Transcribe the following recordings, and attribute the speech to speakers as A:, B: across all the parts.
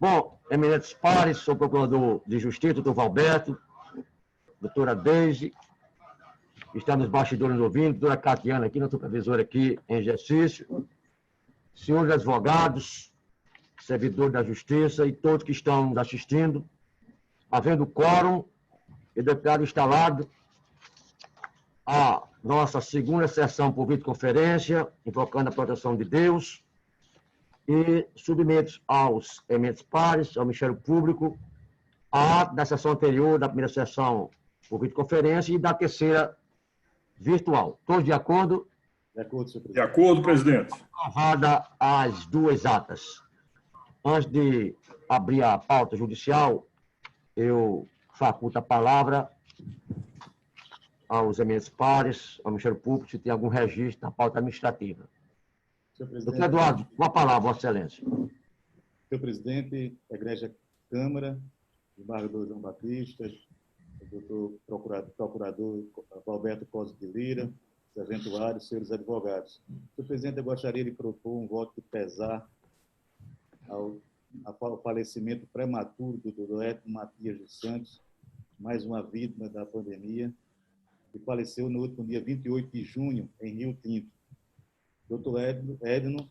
A: Bom, eminentes pares, sou procurador de Justiça, doutor Valberto, doutora Deise, que está nos bastidores ouvindo, doutora Catiana aqui, nossa supervisora aqui em exercício, senhores advogados, servidores da Justiça e todos que estão nos assistindo, havendo quórum, eu declaro instalado a nossa segunda sessão por videoconferência, invocando a proteção de Deus, e submeto aos eminentes pares, ao Ministério Público, a ata da sessão anterior, da primeira sessão por videoconferência e da terceira virtual. Todos de acordo?
B: De acordo, senhor presidente.
C: De acordo, presidente.
A: Aprovada as duas atas. Antes de abrir a pauta judicial, eu faculto a palavra aos eminentes pares, ao Ministério Público, se tem algum registro na pauta administrativa. Doutor Eduardo, com a palavra, Vossa Excelência.
B: Senhor presidente, Egrégia Câmara, desembargador João Batista, doutor procurador Valberto Costa de Lira, sargento Ares, senhores advogados. Senhor presidente, eu gostaria de propor um voto de pesar ao falecimento prematuro do doutor Edno Matias dos Santos, mais uma vítima da pandemia, que faleceu no último dia 28 de junho, em Rio Tinto. Doutor Edno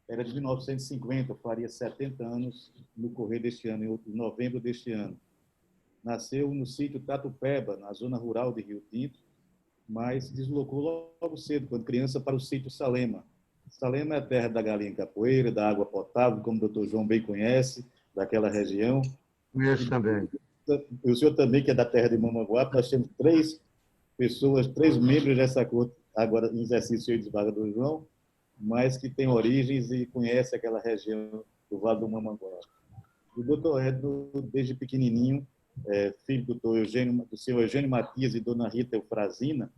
B: era de 1950, faria 70 anos no correr deste ano, em novembro deste ano. Nasceu no sítio Tatupeba, na zona rural de Rio Tinto, mas deslocou logo cedo, quando criança, para o sítio Salema. Salema é a terra da galinha capoeira, da água potável, como o doutor João bem conhece, daquela região.
A: Conheço também.
B: O senhor também, que é da terra de Mamanguape, nós temos três membros dessa corte, agora em exercício, o desembargador João, mas que tem origens e conhece aquela região do Vale do Mamanguape. O doutor Edno, desde pequenininho, filho do senhor Eugênio Matias e dona Rita Eufrazina,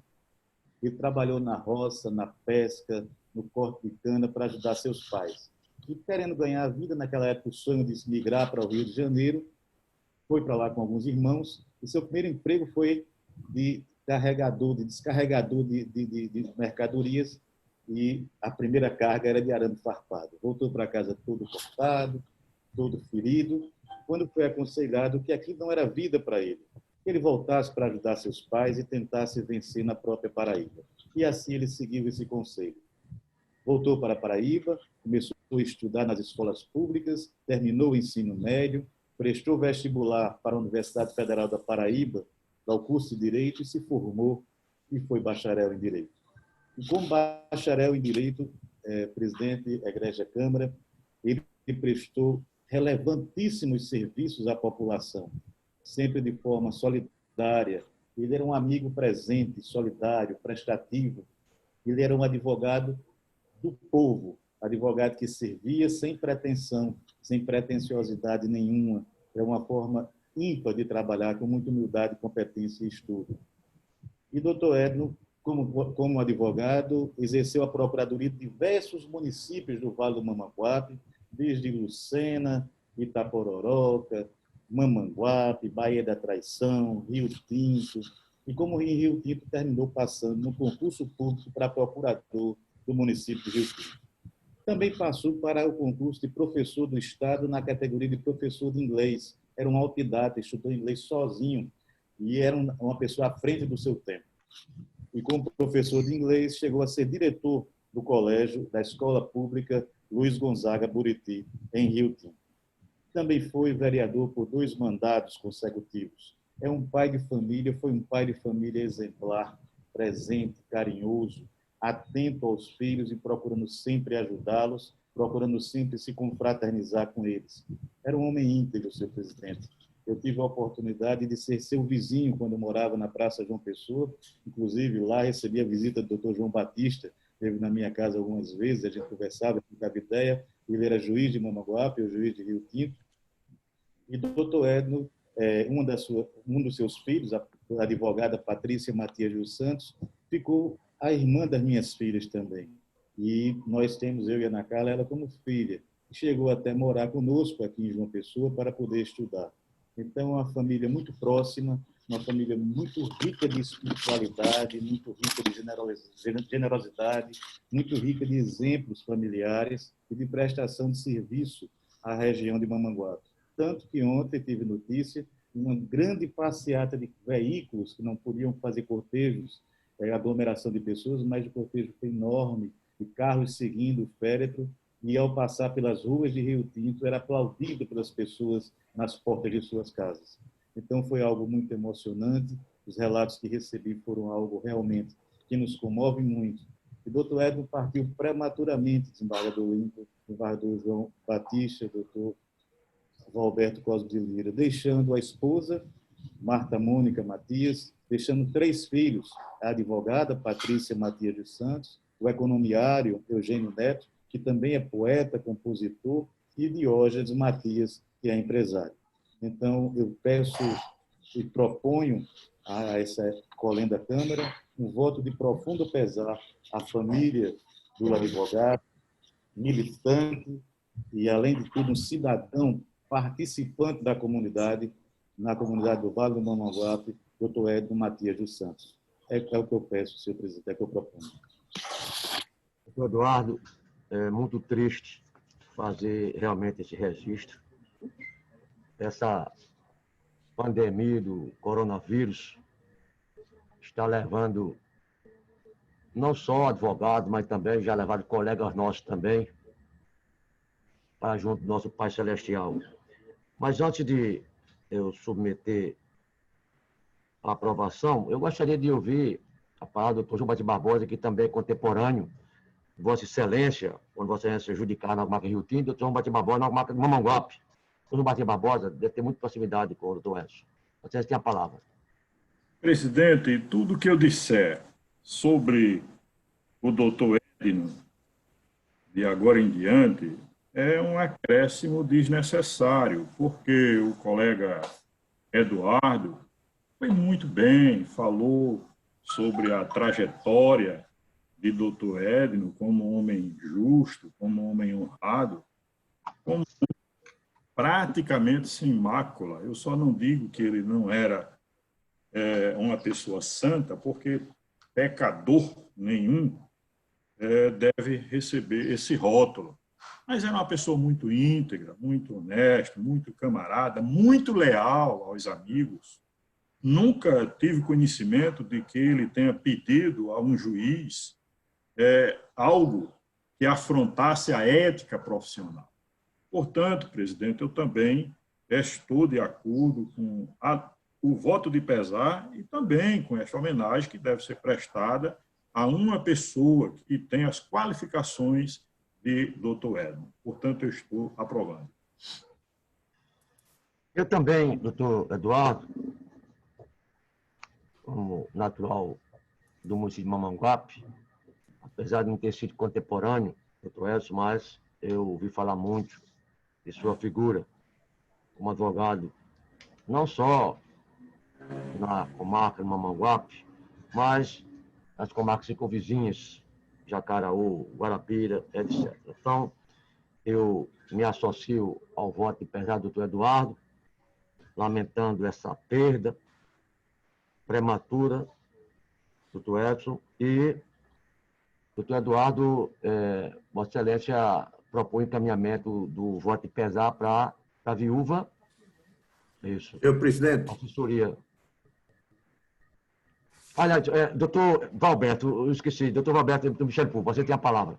B: ele trabalhou na roça, na pesca, no corte de cana para ajudar seus pais. E querendo ganhar a vida, naquela época o sonho de se migrar para o Rio de Janeiro, foi para lá com alguns irmãos, e seu primeiro emprego foi de descarregador de mercadorias, e a primeira carga era de arame farpado. Voltou para casa todo cortado, todo ferido, quando foi aconselhado que aquilo não era vida para ele, que ele voltasse para ajudar seus pais e tentasse vencer na própria Paraíba. E assim ele seguiu esse conselho. Voltou para a Paraíba, começou a estudar nas escolas públicas, terminou o ensino médio, prestou vestibular para a Universidade Federal da Paraíba, ao curso de Direito, e se formou e foi bacharel em Direito. E como bacharel em Direito, presidente, Egrégia Câmara, ele prestou relevantíssimos serviços à população, sempre de forma solidária. Ele era um amigo presente, solidário, prestativo. Ele era um advogado do povo, advogado que servia sem pretensão, sem pretensiosidade nenhuma. É uma forma ímpar de trabalhar, com muita humildade, competência e estudo. E doutor Edno, como advogado, exerceu a procuradoria de diversos municípios do Vale do Mamanguape, desde Lucena, Itapororoca, Mamanguape, Baía da Traição, Rio Tinto. E como em Rio Tinto terminou passando no concurso público para procurador do município de Rio Tinto. Também passou para o concurso de professor do Estado na categoria de professor de inglês. Era um autodidata, estudou inglês sozinho e era uma pessoa à frente do seu tempo. E como professor de inglês, chegou a ser diretor do colégio da Escola Pública Luiz Gonzaga Buriti, em Rio Tinto. Também foi vereador por 2 mandatos consecutivos. É um pai de família, foi um pai de família exemplar, presente, carinhoso, atento aos filhos e procurando sempre ajudá-los, procurando sempre se confraternizar com eles. Era um homem íntegro, senhor presidente. Eu tive a oportunidade de ser seu vizinho quando eu morava na Praça João Pessoa. Inclusive, lá recebi a visita do Dr. João Batista, esteve na minha casa algumas vezes, a gente conversava, trocava ideia. Ele era juiz de Mamanguape, eu juiz de Rio Tinto. E o doutor Edno, um dos seus filhos, a advogada Patrícia Matias dos Santos, ficou a irmã das minhas filhas também. E nós temos, eu e a Ana Carla, ela como filha. Chegou até morar conosco aqui em João Pessoa para poder estudar. Então, uma família muito próxima, uma família muito rica de espiritualidade, muito rica de generosidade, muito rica de exemplos familiares e de prestação de serviço a região de Mamanguape. Tanto que ontem tive notícia de uma grande passeata de veículos que não podiam fazer cortejos, aglomeração de pessoas, mas o cortejo foi enorme, de carros seguindo o féretro, e ao passar pelas ruas de Rio Tinto era aplaudido pelas pessoas nas portas de suas casas. Então foi algo muito emocionante, os relatos que recebi foram algo realmente que nos comove muito. O doutor Edno partiu prematuramente, desembargador Lincoln, desembargador João Batista, doutor Valberto Cosme de Lira, deixando a esposa, Marta Mônica Matias, deixando 3 filhos, a advogada Patrícia Matias dos Santos, o economiário Eugênio Neto, que também é poeta, compositor, e Diógenes Matias, que é empresário. Então, eu peço e proponho a essa colenda Câmara um voto de profundo pesar à família do advogado, militante e, além de tudo, um cidadão participante da comunidade, na comunidade do Vale do Mamanguape, doutor Edno Matias dos Santos. É o que eu peço, senhor presidente, é o que eu proponho.
A: Doutor Eduardo, é muito triste fazer realmente esse registro. Essa pandemia do coronavírus está levando não só advogados, mas também já levaram colegas nossos também para junto do nosso Pai Celestial. Mas antes de eu submeter a aprovação, eu gostaria de ouvir a palavra do doutor João Batista Barbosa, que também é contemporâneo, Vossa Excelência, quando Vossa Excelência judicar na marca Rio Tinto, doutor João Batista Barbosa na marca de Mamanguape. O João Batista Barbosa deve ter muita proximidade com o doutor Edson. Vocês têm a palavra.
C: Presidente, tudo que eu disser sobre o doutor Edno, de agora em diante, é um acréscimo desnecessário, porque o colega Eduardo foi muito bem, falou sobre a trajetória de doutor Edno como um homem justo, como um homem honrado, como praticamente sem mácula. Eu só não digo que ele não era uma pessoa santa, porque pecador nenhum deve receber esse rótulo. Mas era uma pessoa muito íntegra, muito honesta, muito camarada, muito leal aos amigos. Nunca tive conhecimento de que ele tenha pedido a um juiz algo que afrontasse a ética profissional. Portanto, presidente, eu também estou de acordo com o voto de pesar e também com essa homenagem que deve ser prestada a uma pessoa que tem as qualificações de doutor Edno. Portanto, eu estou aprovando.
A: Eu também, doutor Eduardo, como natural do município de Mamanguape, apesar de não ter sido contemporâneo, doutor Edson, mas eu ouvi falar muito de sua figura como advogado, não só na comarca de Mamanguape, mas nas comarcas circunvizinhas, Jacaraú, Guarapira, etc. Então, eu me associo ao voto de pesar do doutor Eduardo, lamentando essa perda prematura, doutor Edson, e doutor Eduardo, Vossa Excelência propõe encaminhamento do voto de pesar para a viúva. Isso.
D: Senhor presidente.
A: Assessoria. Aliás, doutor Valberto, eu esqueci, doutor Valberto do Michel Pulpo, você tem a palavra.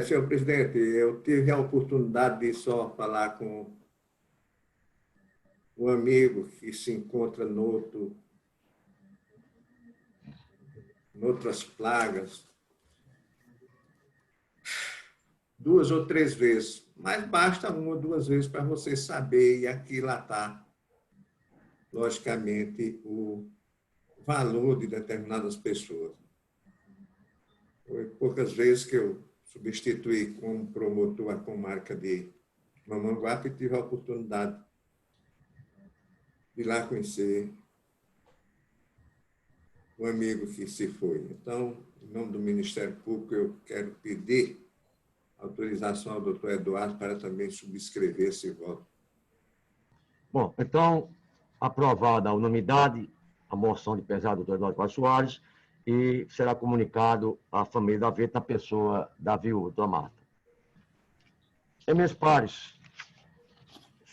D: Senhor presidente, eu tive a oportunidade de só falar com um amigo que se encontra noutras plagas, 2 ou 3 vezes, mas basta 1 ou 2 vezes para você saber e aquilatar, logicamente, o valor de determinadas pessoas. Foi poucas vezes que eu substituí como promotor a comarca de Mamanguape e tive a oportunidade de ir lá conhecer um amigo que se foi. Então, em nome do Ministério Público, eu quero pedir autorização ao doutor Eduardo para também subscrever esse voto.
A: Bom, então, aprovada a unanimidade, a moção de pesar do doutor Eduardo Vaz Soares, e será comunicado à família da vítima, a pessoa da viúva, doutora Marta. Meus pares,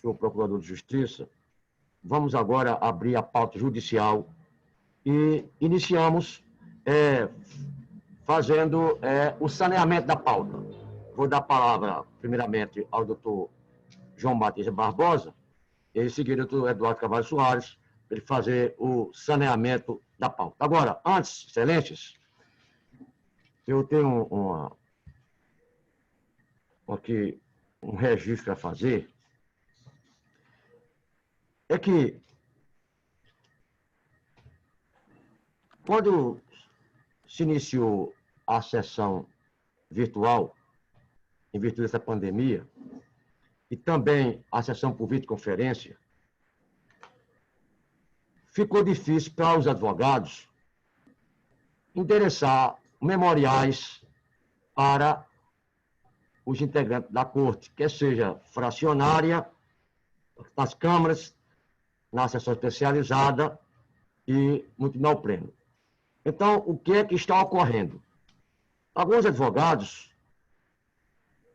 A: senhor Procurador de Justiça, vamos agora abrir a pauta judicial e iniciamos fazendo o saneamento da pauta. Vou dar a palavra, primeiramente, ao doutor João Batista Barbosa, e em seguida, o doutor Eduardo Carvalho Soares, para ele fazer o saneamento da pauta. Agora, antes, excelências, eu tenho aqui um registro a fazer, é que quando se iniciou a sessão virtual, em virtude dessa pandemia, e também a sessão por videoconferência, ficou difícil para os advogados endereçar memoriais para os integrantes da corte, quer seja fracionária, nas câmaras, na sessão especializada e no tribunal pleno. Então, o que é que está ocorrendo? Alguns advogados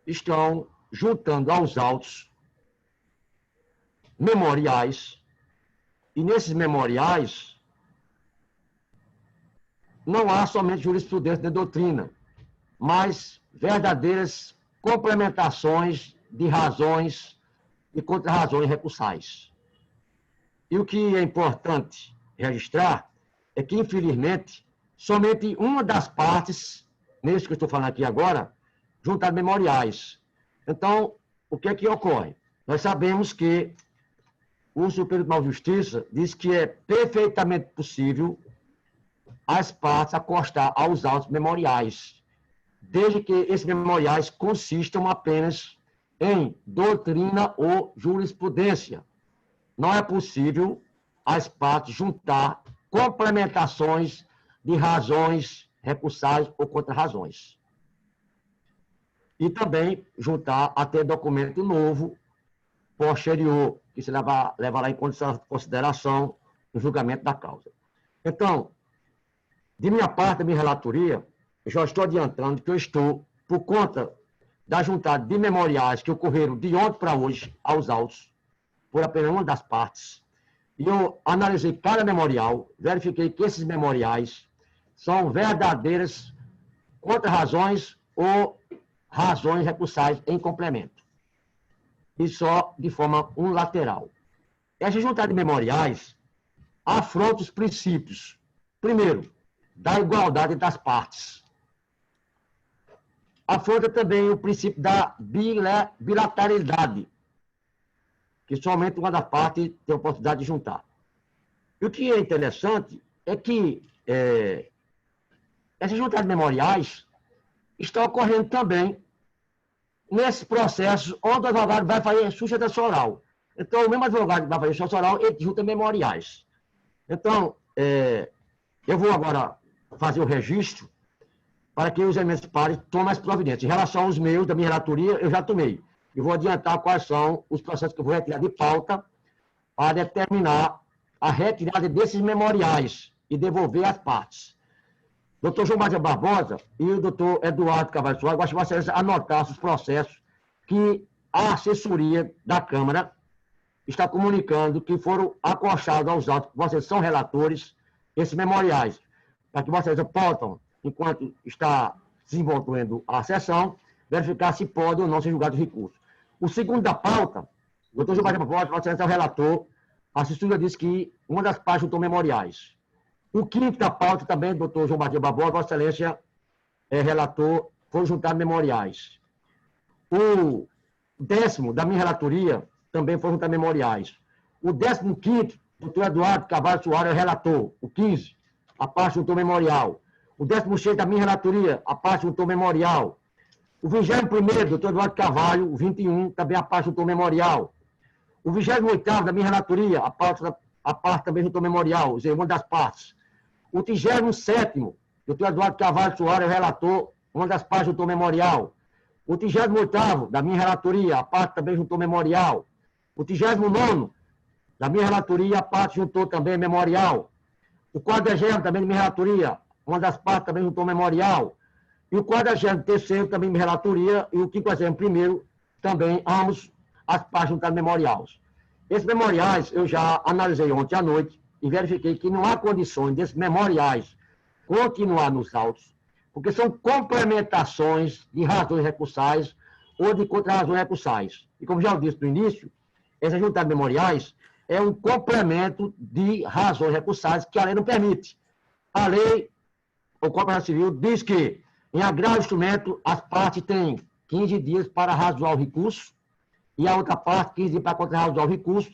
A: estão juntando aos autos memoriais, e nesses memoriais não há somente jurisprudência de doutrina, mas verdadeiras complementações de razões e contra-razões recursais. E o que é importante registrar é que, infelizmente, somente uma das partes, nesse que eu estou falando aqui agora, juntaram memoriais. Então, o que é que ocorre? Nós sabemos que o Superior Tribunal de Justiça diz que é perfeitamente possível as partes acostar aos autos memoriais, desde que esses memoriais consistam apenas em doutrina ou jurisprudência. Não é possível as partes juntar complementações de razões recursais ou contra-razões. E também juntar até documento novo, posterior, que se levará em consideração no julgamento da causa. Então, de minha parte, da minha relatoria, eu já estou adiantando que eu estou, por conta da juntada de memoriais que ocorreram de ontem para hoje aos autos, por apenas uma das partes, e eu analisei cada memorial, verifiquei que esses memoriais são verdadeiras contra-razões ou razões recursais em complemento, e só de forma unilateral. Essa juntada de memoriais afronta os princípios, primeiro, da igualdade das partes. Afronta também o princípio da bilateralidade, que somente uma das partes tem a oportunidade de juntar. E o que é interessante é que essas juntadas memoriais estão ocorrendo também nesses processos onde o advogado vai fazer sustentação oral. Então, o mesmo advogado que vai fazer sustentação oral, ele junta memoriais. Então, eu vou agora fazer o registro para que os emendas pares tomem as providências. Em relação aos meus, da minha relatoria, eu já tomei. E vou adiantar quais são os processos que eu vou retirar de pauta para determinar a retirada desses memoriais e devolver às partes. Doutor João Batista Barbosa e o doutor Eduardo Carvalho Soares, eu gosto que vocês anotassem os processos que a assessoria da Câmara está comunicando que foram acostados aos autos, que vocês são relatores, esses memoriais, para que vocês possam, enquanto está desenvolvendo a sessão, verificar se pode ou não ser julgado recurso. O segundo da pauta, o doutor João Batista Barbosa, você é o relator, a assessoria disse que uma das partes juntou memoriais. O quinto da pauta também, doutor João Batista Barbosa, Vossa Excelência relator, foram juntar memoriais. O 10º da minha relatoria também foram juntar memoriais. O 15º, doutor Eduardo Carvalho Soares, relator. O 15, a parte juntou memorial. O 16º da minha relatoria, a parte juntou memorial. O 21º, doutor Eduardo Carvalho, o 21, também a parte juntou memorial. O 28º da minha relatoria, a parte também juntou memorial, uma das partes. O 37º, doutor Eduardo Carvalho Soares, relator, uma das partes juntou memorial. O 38º da minha relatoria, a parte também juntou memorial. O 39º da minha relatoria, a parte juntou também memorial. O 40º também da minha relatoria, uma das partes também juntou memorial. E o 43º também da minha relatoria, e o 51º também, ambos, as partes juntadas memoriais. Esses memoriais eu já analisei ontem à noite e verifiquei que não há condições desses memoriais continuar nos autos, porque são complementações de razões recursais ou de contra-razões recursais. E como já eu disse no início, essas juntadas memoriais é um complemento de razões recursais que a lei não permite. A lei, o Código Processo Civil, diz que, em agravo instrumento, as partes têm 15 dias para razoar o recurso e a outra parte 15 dias para contra-razoar o recurso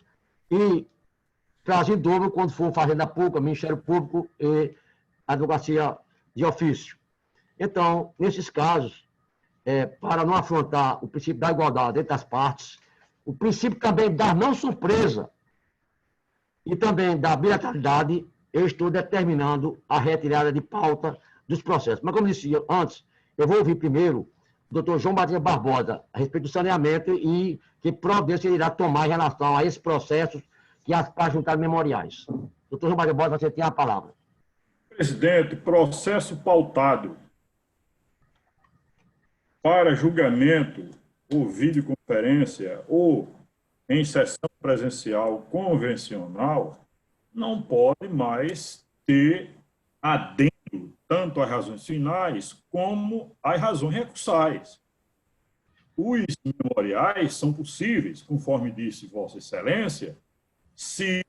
A: e prazo em dobro quando for Fazenda Pública, Ministério Público e Advocacia de Ofício. Então, nesses casos, para não afrontar o princípio da igualdade entre as partes, o princípio também da não surpresa e também da bilateralidade, eu estou determinando a retirada de pauta dos processos. Mas, como disse antes, eu vou ouvir primeiro o doutor João Batista Barbosa a respeito do saneamento e que providência ele irá tomar em relação a esses processos que as partes juntadas memoriais. Doutor João Batista Barbosa, você tem a palavra.
C: Presidente, processo pautado para julgamento por videoconferência ou em sessão presencial convencional não pode mais ter adendo tanto às razões finais como às razões recursais. Os memoriais são possíveis, conforme disse Vossa Excelência, se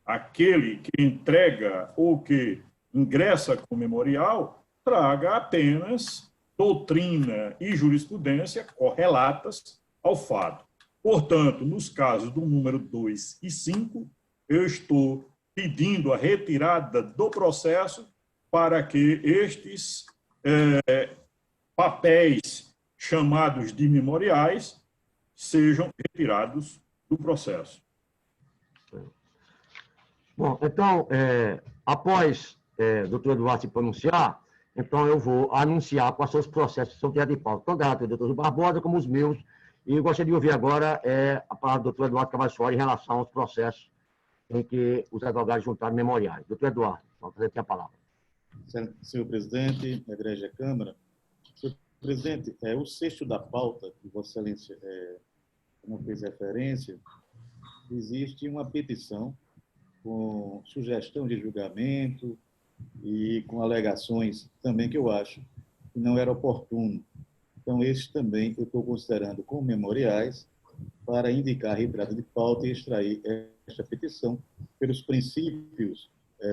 C: aquele que entrega ou que ingressa com o memorial traga apenas doutrina e jurisprudência correlatas ao fato. Portanto, nos casos do número 2 e 5, eu estou pedindo a retirada do processo para que estes papéis chamados de memoriais sejam retirados do processo.
A: Bom, então, após o doutor Eduardo se pronunciar, então eu vou anunciar quais são os processos que são tirados de pauta, tanto do doutor Barbosa como os meus, e eu gostaria de ouvir agora a palavra do doutor Eduardo Carvalho Soares em relação aos processos em que os advogados juntaram memoriais. Doutor Eduardo, você tem a palavra.
B: Senhor presidente, egrégia Câmara, senhor presidente, o sexto da pauta, que Vossa Excelência não fez referência, existe uma petição com sugestão de julgamento e com alegações também que eu acho que não era oportuno. Então, esses também eu estou considerando como memoriais para indicar a retirada de pauta e extrair esta petição pelos princípios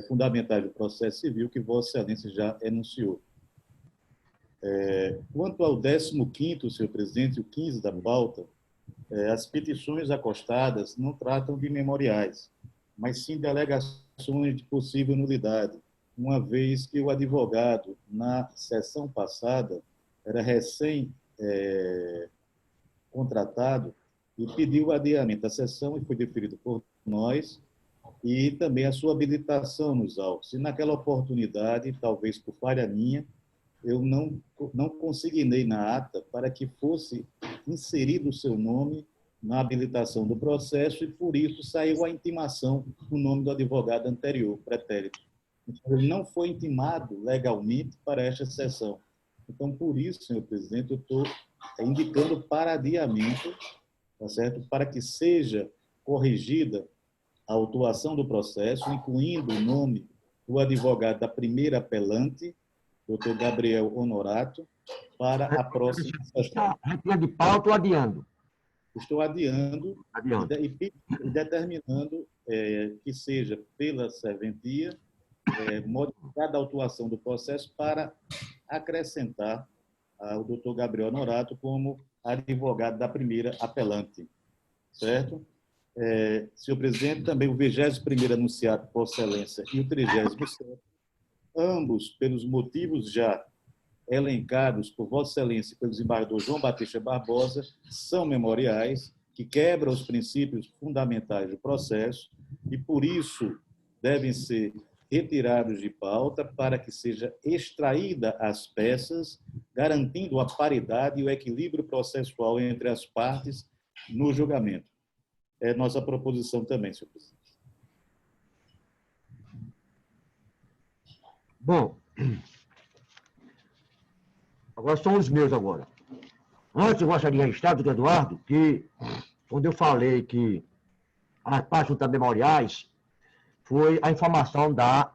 B: fundamentais do processo civil que Vossa Excelência já enunciou. Quanto ao 15º, senhor presidente, o 15 da pauta, as petições acostadas não tratam de memoriais, mas sim de alegações de possível nulidade, uma vez que o advogado, na sessão passada, era recém-contratado e pediu o adiamento da sessão e foi deferido por nós, e também a sua habilitação nos autos. E naquela oportunidade, talvez por falha minha, eu não consignei na ata para que fosse inserido o seu nome na habilitação do processo e, por isso, saiu a intimação no nome do advogado anterior, pretérito. Então, ele não foi intimado legalmente para esta sessão. Então, por isso, senhor presidente, eu estou indicando para adiamento, tá certo? Para que seja corrigida a autuação do processo, incluindo o nome do advogado da primeira apelante, doutor Gabriel Honorato, para a próxima sessão.
A: Retirando de pauta ou adiando?
B: Estou adiando. E determinando que seja pela serventia modificada a autuação do processo para acrescentar o doutor Gabriel Honorato como advogado da primeira apelante. Certo? Senhor presidente, também o 21º anunciado por Vossa Excelência e o 37º, ambos pelos motivos já elencados por Vossa Excelência e pelo desembargador João Batista Barbosa, são memoriais que quebram os princípios fundamentais do processo e, por isso, devem ser retirados de pauta para que seja extraída as peças, garantindo a paridade e o equilíbrio processual entre as partes no julgamento. É nossa proposição também, senhor presidente.
A: Bom, agora são os meus agora. Antes, eu gostaria de registrar, doutor Eduardo, que quando eu falei que as partes juntas memoriais foi a informação da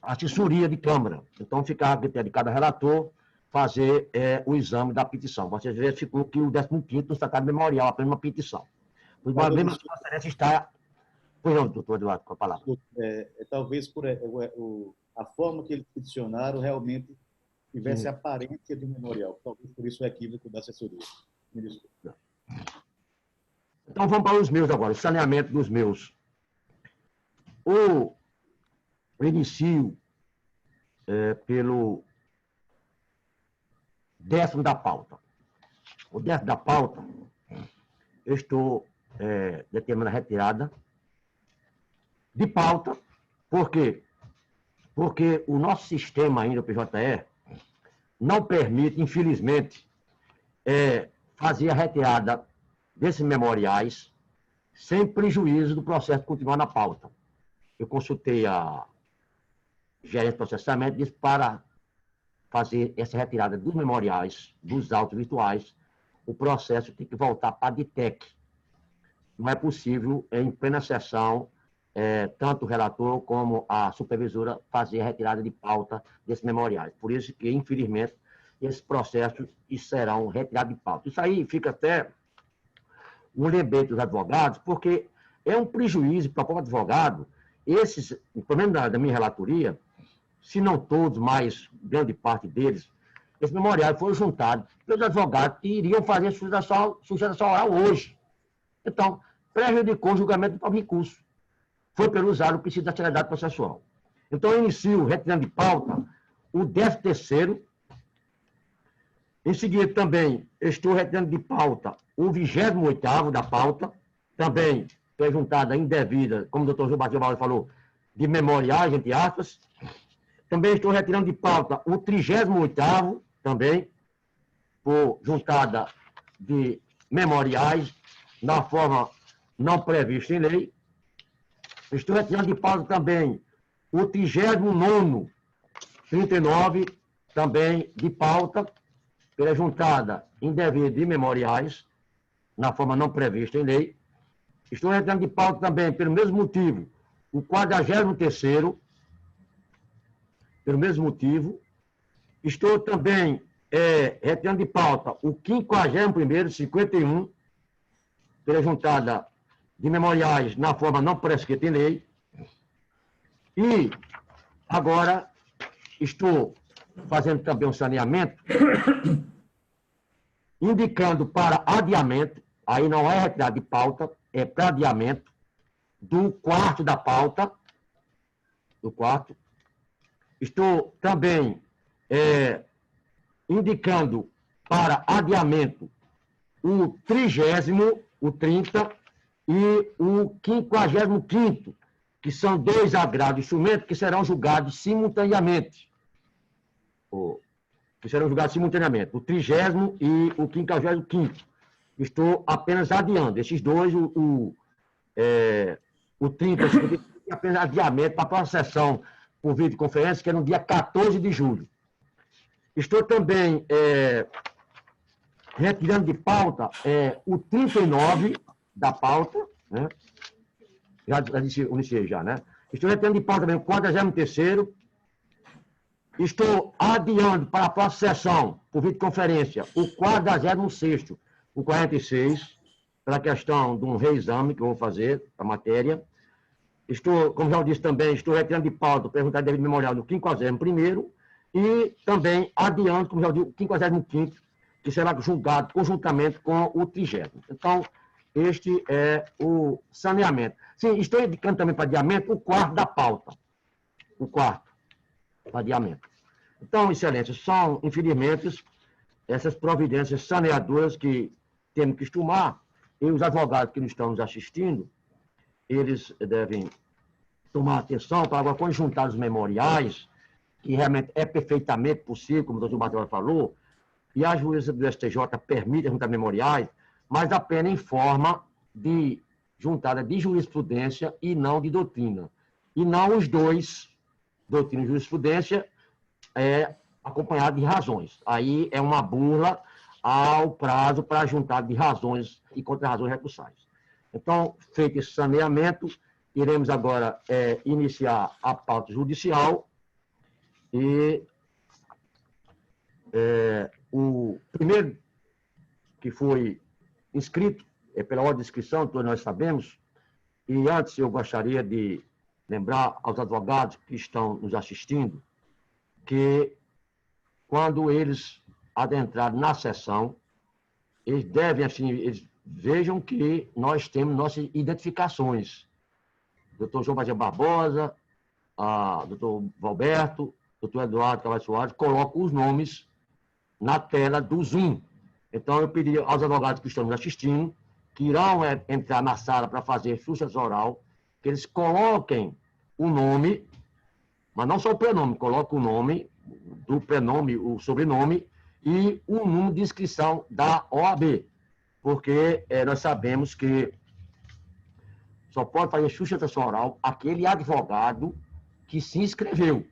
A: assessoria de Câmara. Então, ficava a critério de cada relator fazer o exame da petição. Você verificou que o 15º no tratado memorial, apenas uma petição. Por uma vez, a está... Pois não, doutor Eduardo, com a palavra.
B: Talvez por a forma que eles peticionaram realmente tivesse aparência de memorial. Talvez por isso o equívoco da assessoria. Me desculpe.
A: Então, vamos para os meus agora, o saneamento dos meus. O inicio pelo 10º da pauta. O 10º da pauta, eu estou determinando a retirada de pauta. Por quê? Porque o nosso sistema ainda, o PJE, não permite, infelizmente, fazer a retirada desses memoriais sem prejuízo do processo continuar na pauta. Eu consultei a gerente de processamento e disse para fazer essa retirada dos memoriais, dos autos virtuais, o processo tem que voltar para a DITEC. Não é possível, em plena sessão, tanto o relator como a supervisora fazer a retirada de pauta desses memoriais. Por isso que, infelizmente, esses processos serão retirados de pauta. Isso aí fica até um lembrete dos advogados, porque é um prejuízo para o próprio advogado, esses, pelo menos da minha relatoria, se não todos, mas grande parte deles, esses memoriais foram juntados pelos advogados que iriam fazer sustentação oral hoje. Então, prejudicou o julgamento do próprio recurso. Foi pelo usar o princípio da celeridade processual. Então, eu inicio retirando de pauta o 13º. Em seguida, também, estou retirando de pauta o 28º da pauta, também foi juntada indevida, como o doutor João Batista falou, de memoriais, entre aspas. Também estou retirando de pauta o 38º, também, por juntada de memoriais, na forma não prevista em lei. Estou retirando de pauta também o 39º, 39, também de pauta, pela juntada indevida de memoriais, na forma não prevista em lei. Estou retirando de pauta também, pelo mesmo motivo, o 43º, pelo mesmo motivo. Estou também retirando de pauta o 51º, 51, pela juntada de memoriais na forma não prescrita em lei. E agora estou fazendo também um saneamento, indicando para adiamento, aí não é retirada de pauta, é para adiamento, do 4º da pauta, do 4º. Estou também indicando para adiamento o 30º, o 30, e o 55º, que são dois agrados de instrumento que serão julgados simultaneamente. O 30º e o 55º. Estou apenas adiando. Esses dois, o 30 e apenas adiamento para a próxima sessão por videoconferência, que é no dia 14 de julho. Estou também retirando de pauta o 39 da pauta, né? Já iniciei já, né? Estou retirando de pauta também o 43º. Estou adiando para a próxima sessão, por videoconferência, o 46º, o 46, pela questão de um reexame que eu vou fazer a matéria. Estou, como já disse também, estou retirando de pauta, perguntar de devido memorial no 51º e também adiando, como já disse, o 55º, que será julgado conjuntamente com o 30º. Então, este é o saneamento. Sim, estou indicando também para adiamento o 4º da pauta. O 4º para adiamento. Então, excelência, são, infelizmente, essas providências saneadoras que temos que tomar, e os advogados que nos estão nos assistindo, eles devem tomar atenção para agora conjuntar os memoriais, que realmente é perfeitamente possível, como o doutor Bartolomeu falou, e a juíza do STJ permite juntar memoriais, mas apenas em forma de juntada de jurisprudência e não de doutrina. E não os dois, doutrina e jurisprudência, acompanhado de razões. Aí é uma burla ao prazo para juntar de razões e contra-razões recursais. Então, feito esse saneamento, iremos agora iniciar a pauta judicial e o primeiro que foi inscrito pela ordem de inscrição, todos nós sabemos, e antes eu gostaria de lembrar aos advogados que estão nos assistindo que quando eles adentrarem na sessão, eles devem, assim, eles vejam que nós temos nossas identificações. Doutor João Bagé Barbosa, doutor Valberto, doutor Eduardo Carvalho Soares, colocam os nomes na tela do Zoom. Então, eu pedi aos advogados que estão nos assistindo, que irão entrar na sala para fazer sustentação oral, que eles coloquem o nome, mas não só o prenome, coloquem o nome do prenome, o sobrenome e o número de inscrição da OAB, porque nós sabemos que só pode fazer sustentação oral aquele advogado que se inscreveu.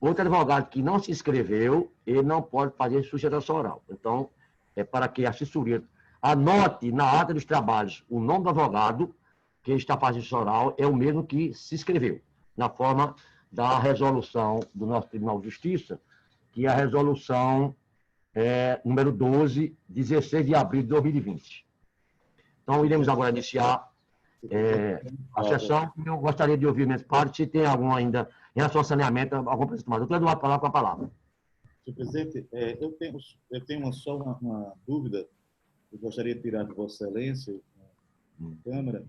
A: Outro advogado que não se inscreveu, ele não pode fazer sustentação oral. Então, para que a assessoria anote na ata dos trabalhos o nome do advogado que está fazendo sustentação oral, é o mesmo que se inscreveu, na forma da resolução do nosso Tribunal de Justiça, que é a resolução número 12, 16 de abril de 2020. Então, iremos agora iniciar a sessão. Eu gostaria de ouvir minhas partes, se tem algum ainda, em relação ao saneamento, alguma coisa tomada. Doutor Eduardo, falar com a palavra.
B: Senhor presidente, eu tenho só uma dúvida que eu gostaria de tirar de Vossa Excelência, na Câmara.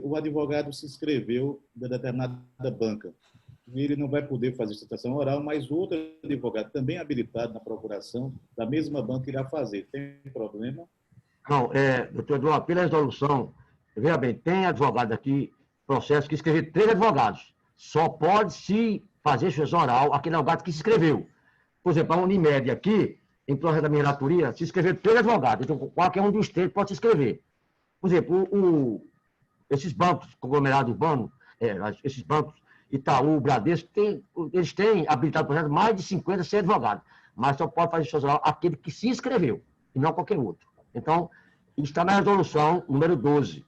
B: O advogado se inscreveu em determinada banca. Ele não vai poder fazer sustentação oral, mas o outro advogado, também habilitado na procuração, da mesma banca, irá fazer. Tem problema?
A: Não, doutor Eduardo, pela resolução, veja bem, tem advogado aqui, processo que escreveu 3 advogados. Só pode se fazer sustentação oral aquele advogado que se inscreveu. Por exemplo, a Unimed aqui, em processo da minha relatoria, se inscreveram 3 advogados. Então, qualquer um dos 3 pode se inscrever. Por exemplo, esses bancos conglomerados urbanos, esses bancos Itaú, Bradesco, eles têm habilitado, por exemplo, mais de 50, 100 advogados, mas só pode fazer sustentação oral aquele que se inscreveu, e não qualquer outro. Então, está na resolução número 12.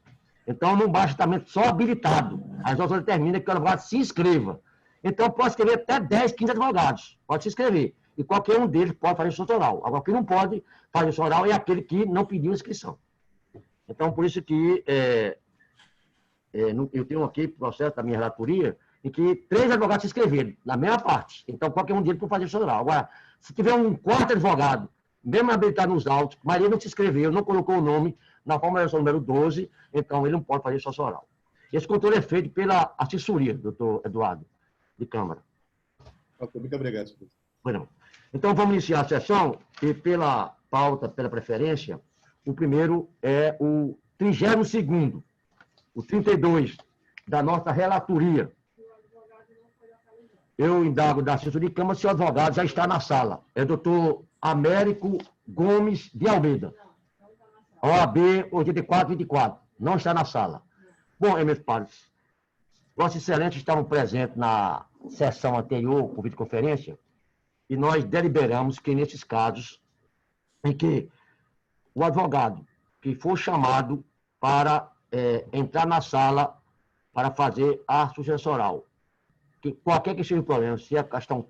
A: Então, não basta também só habilitado. A resolução determina que o advogado se inscreva. Então, pode escrever até 10, 15 advogados, pode se inscrever, e qualquer um deles pode fazer sustentação oral. Agora, o que não pode fazer sustentação oral é aquele que não pediu inscrição. Então, por isso que eu tenho aqui processo da minha relatoria, em que 3 advogados se inscreveram, na mesma parte. Então, qualquer um deles pode fazer sustentação oral. Agora, se tiver um 4º advogado, mesmo habilitado nos autos, mas ele não se inscreveu, não colocou o nome na forma da resolução número 12, então ele não pode fazer sustentação oral. Esse controle é feito pela assessoria, doutor Eduardo, de Câmara.
B: Ok, muito obrigado, senhor.
A: Bueno, então, vamos iniciar a sessão, e pela pauta, pela preferência, o primeiro é o 32º, o 32 da nossa relatoria. Eu indago da assessoria de Câmara se o advogado já está na sala. É o doutor Américo Gomes de Almeida, OAB 8424. Não está na sala. Bom, meus pares, Vossa Excelência estavam presentes na sessão anterior, por videoconferência, e nós deliberamos que, nesses casos, em que o advogado que for chamado para entrar na sala para fazer a sustentação oral, que qualquer que seja o problema, se é questão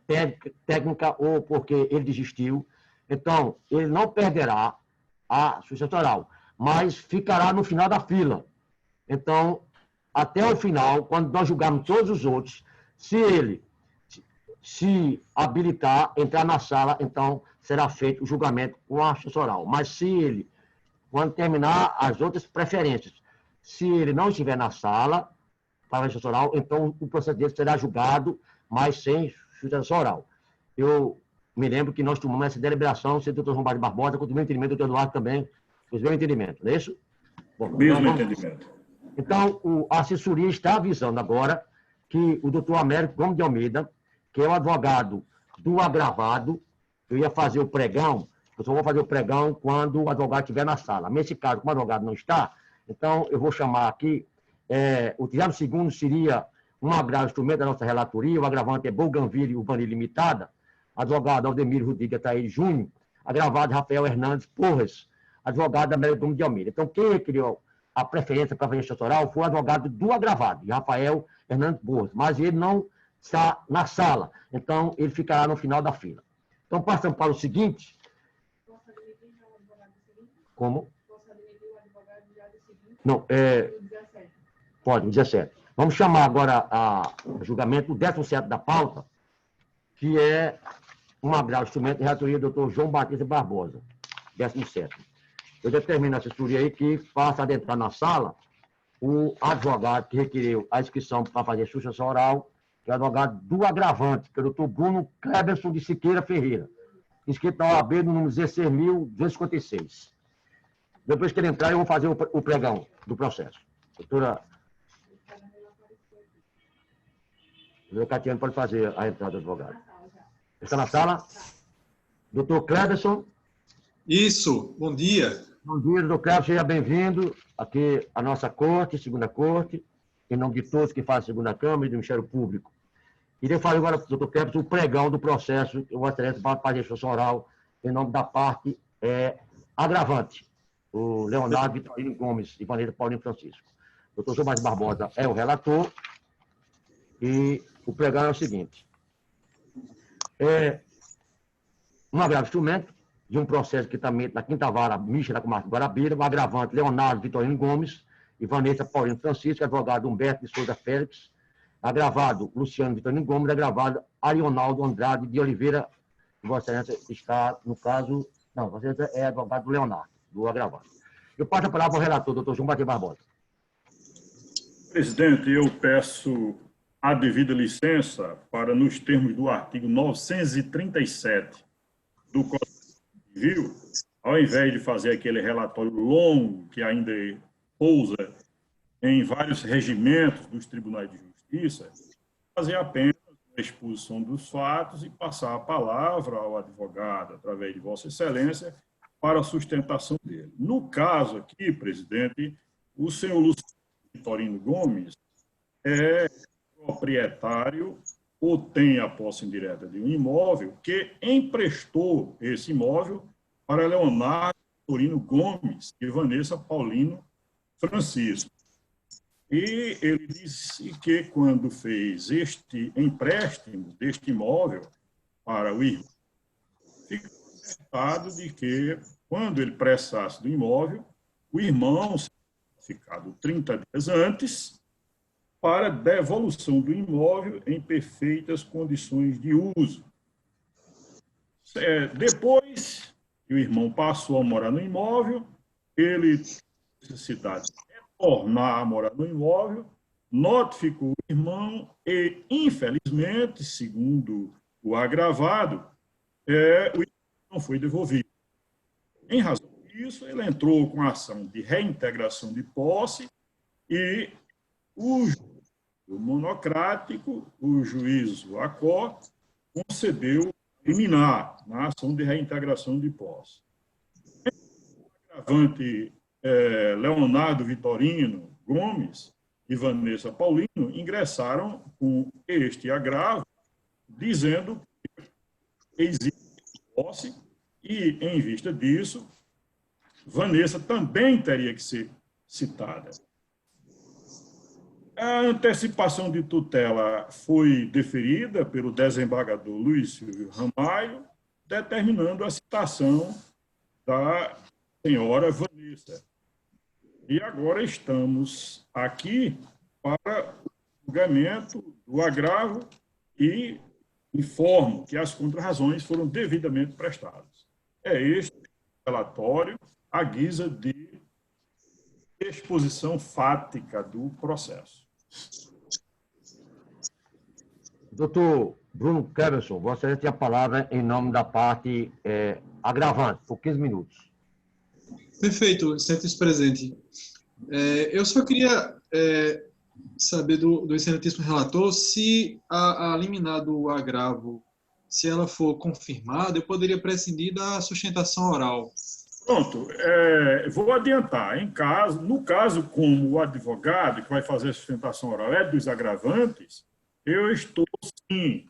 A: técnica ou porque ele desistiu, então, ele não perderá a sustentação oral, mas ficará no final da fila. Então, até o final, quando nós julgarmos todos os outros, se ele se habilitar, entrar na sala, então será feito o julgamento com a sustentação oral. Mas se ele, quando terminar as outras preferências, se ele não estiver na sala para a sustentação oral, então o processo dele será julgado, mas sem sustentação oral. Eu me lembro que nós tomamos essa deliberação, se o doutor João Bagé Barbosa, com o meu entendimento, o doutor Eduardo também, com o meu entendimento, não é isso? Bom,
C: mesmo entendimento.
A: Então, a assessoria está avisando agora que o doutor Américo Gomes de Almeida, que é o advogado do agravado, eu ia fazer o pregão, eu só vou fazer o pregão quando o advogado estiver na sala. Nesse caso, como o advogado não está, então eu vou chamar aqui, o 32º seria um agravo instrumento da nossa relatoria, o agravante é Bougainville Urbanismo Limitada, advogado Aldemir Rodrigues Ataíde Júnior, agravado Rafael Hernandes Porras, advogado da Maria Gomes de Almeida. Então, quem requeriu a preferência para fazer justiça oral foi o advogado do agravado, Rafael Hernandes Porras, mas ele não está na sala, então ele ficará no final da fila. Então, passamos para o seguinte. Como? Não, pode, 17. Vamos chamar agora a julgamento do 17º da pauta, que é um agravo instrumento de relatoria do Dr. João Batista Barbosa, 17º. Eu determino a assessoria aí que faça adentrar na sala o advogado que requeriu a inscrição para fazer sustentação oral, que é o advogado do agravante, que é o Dr. Bruno Cleberson de Siqueira Ferreira, inscrito na OAB no número 16.256. Depois que ele entrar, eu vou fazer o pregão do processo. Doutora Catiane pode fazer a entrada do advogado. Está na sala? Doutor Cleberson.
E: Isso, bom dia.
A: Bom dia, doutor Cleberson, seja bem-vindo aqui à nossa corte, segunda corte, em nome de todos que fazem a segunda Câmara e do Ministério Público. Irei falar agora, doutor Cleberson, o pregão do processo que eu gostaria de fazer a instrução oral em nome da parte agravante, o Leonardo Vitorino Gomes e Vanessa Paulinho Francisco. Doutor João Batista Barbosa é o relator e o pregão é o seguinte. Um agravo instrumento de um processo que também na quinta vara mista da comarca de Guarabira, o agravante Leonardo Vitorino Gomes e Vanessa Paulinho Francisco, advogado Humberto de Souza Félix, agravado Luciano Vitorino Gomes, agravado Arionaldo Andrade de Oliveira, Vossa Excelência está, no caso, não, Vossa Excelência é advogado do Leonardo, do agravado. Eu passo a palavra ao relator, doutor João Batista Barbosa.
C: Presidente, eu peço a devida licença para, nos termos do artigo 937 do Código Civil, ao invés de fazer aquele relatório longo que ainda pousa em vários regimentos dos tribunais de justiça, fazer apenas a exposição dos fatos e passar a palavra ao advogado, através de Vossa Excelência, para a sustentação dele. No caso aqui, presidente, o senhor Luciano Vitorino Gomes é proprietário ou tem a posse indireta de um imóvel que emprestou esse imóvel para Leonardo Vitorino Gomes e Vanessa Paulino Francisco. E ele disse que, quando fez este empréstimo deste imóvel para o irmão, ficou acertado de que, quando ele prestasse do imóvel, o irmão seria ficado 30 dias antes para devolução do imóvel em perfeitas condições de uso. Depois que o irmão passou a morar no imóvel, ele teve necessidade de retornar a morar no imóvel, notificou o irmão e, infelizmente, segundo o agravado, o imóvel não foi devolvido. Em razão disso, ele entrou com a ação de reintegração de posse e o monocrático, o juízo ACO, concedeu liminar na ação de reintegração de posse. O agravante Leonardo Vitorino Gomes e Vanessa Paulino ingressaram com este agravo, dizendo que existe posse e, em vista disso, Vanessa também teria que ser citada. A antecipação de tutela foi deferida pelo desembargador Luiz Silvio Ramalho, determinando a citação da senhora Vanessa. E agora estamos aqui para o julgamento do agravo e informo que as contrarrazões foram devidamente prestadas. É este relatório à guisa de exposição fática do processo.
A: Doutor Bruno Cleberson, você tem a palavra em nome da parte agravante, por 15 minutos.
E: Perfeito, excelentíssimo presidente. Eu só queria saber do excelentíssimo relator se a liminar do agravo, se ela for confirmada, eu poderia prescindir da sustentação oral.
C: Pronto, vou adiantar. No caso, como o advogado que vai fazer a sustentação oral é dos agravantes, eu estou, sim,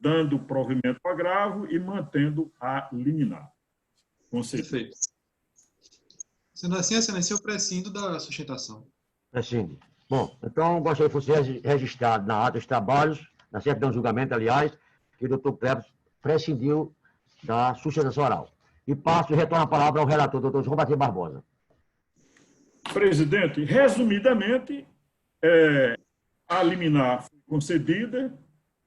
C: dando provimento ao agravo e mantendo a liminar. Concedido.
E: Perfeito. Sendo assim, excelência, eu prescindo da sustentação.
A: Prescinde. Bom, então gostaria que fosse registrado na ata dos trabalhos, na certidão de julgamento, aliás, que o doutor Cleber prescindiu da sustentação oral. E passo e retorno a palavra ao relator, doutor João Batista Barbosa.
C: Presidente, resumidamente, a liminar foi concedida,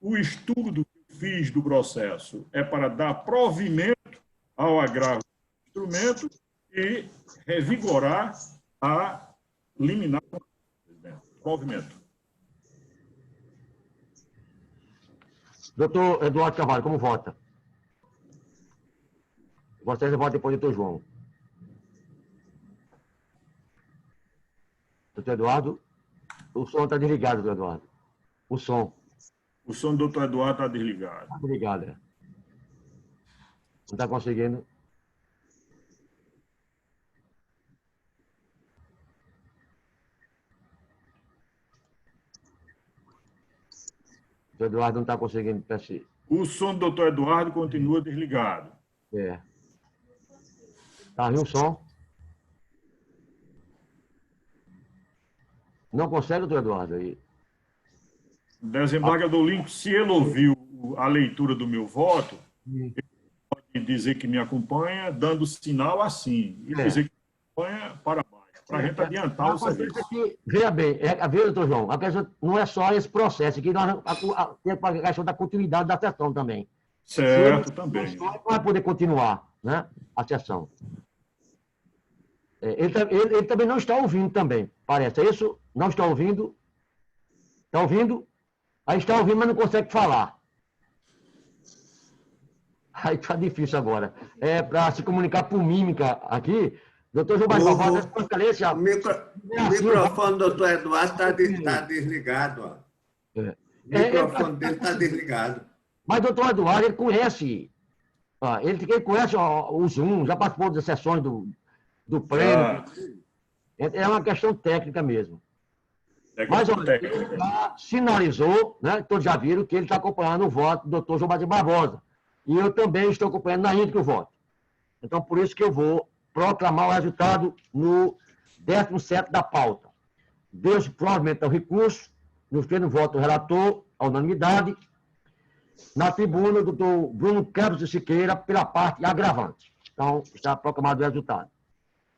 C: o estudo que eu fiz do processo é para dar provimento ao agravo do instrumento e revigorar a liminar. Provimento.
A: Doutor Eduardo Carvalho, como vota? Vossa Excelência vota depois do doutor João. Doutor Eduardo, o som está desligado, doutor Eduardo. O som.
C: O som do doutor Eduardo está desligado.
A: Está desligado, é. Não está conseguindo. Doutor Eduardo não está conseguindo perceber.
C: O som do doutor Eduardo continua desligado.
A: É. Está aí o som. Não consegue, doutor Eduardo? Aí.
C: Desembargador Lincoln, se ele ouviu a leitura do meu voto, ele pode dizer que me acompanha, dando sinal assim, e dizer que me acompanha para baixo, para a gente adiantar o serviço.
A: Veja bem, veja, doutor João, a questão não é só esse processo, aqui tem a questão da continuidade da sessão também.
C: Certo, também.
A: Não vai poder continuar, né, a sessão. Ele também não está ouvindo também, parece. É isso? Não está ouvindo? Está ouvindo? Aí está ouvindo, mas não consegue falar. Aí está difícil agora. Para se comunicar por mímica aqui, doutor João Barbosa,
D: o microfone do doutor Eduardo está desligado. Ó. O microfone dele está desligado.
A: Mas o doutor Eduardo, ele conhece. Ele conhece o Zoom, já participou das sessões do prêmio. É uma questão técnica mesmo. Mas olha, ele já sinalizou, né, todos já viram, que ele está acompanhando o voto do doutor João Batista Barbosa. E eu também estou acompanhando na íntegra o voto. Então, por isso que eu vou proclamar o resultado no 17º da pauta. Deu-se provimento ao recurso, no pleno voto do relator, à unanimidade, na tribuna do doutor Bruno Campos de Siqueira, pela parte agravante. Então, está proclamado o resultado.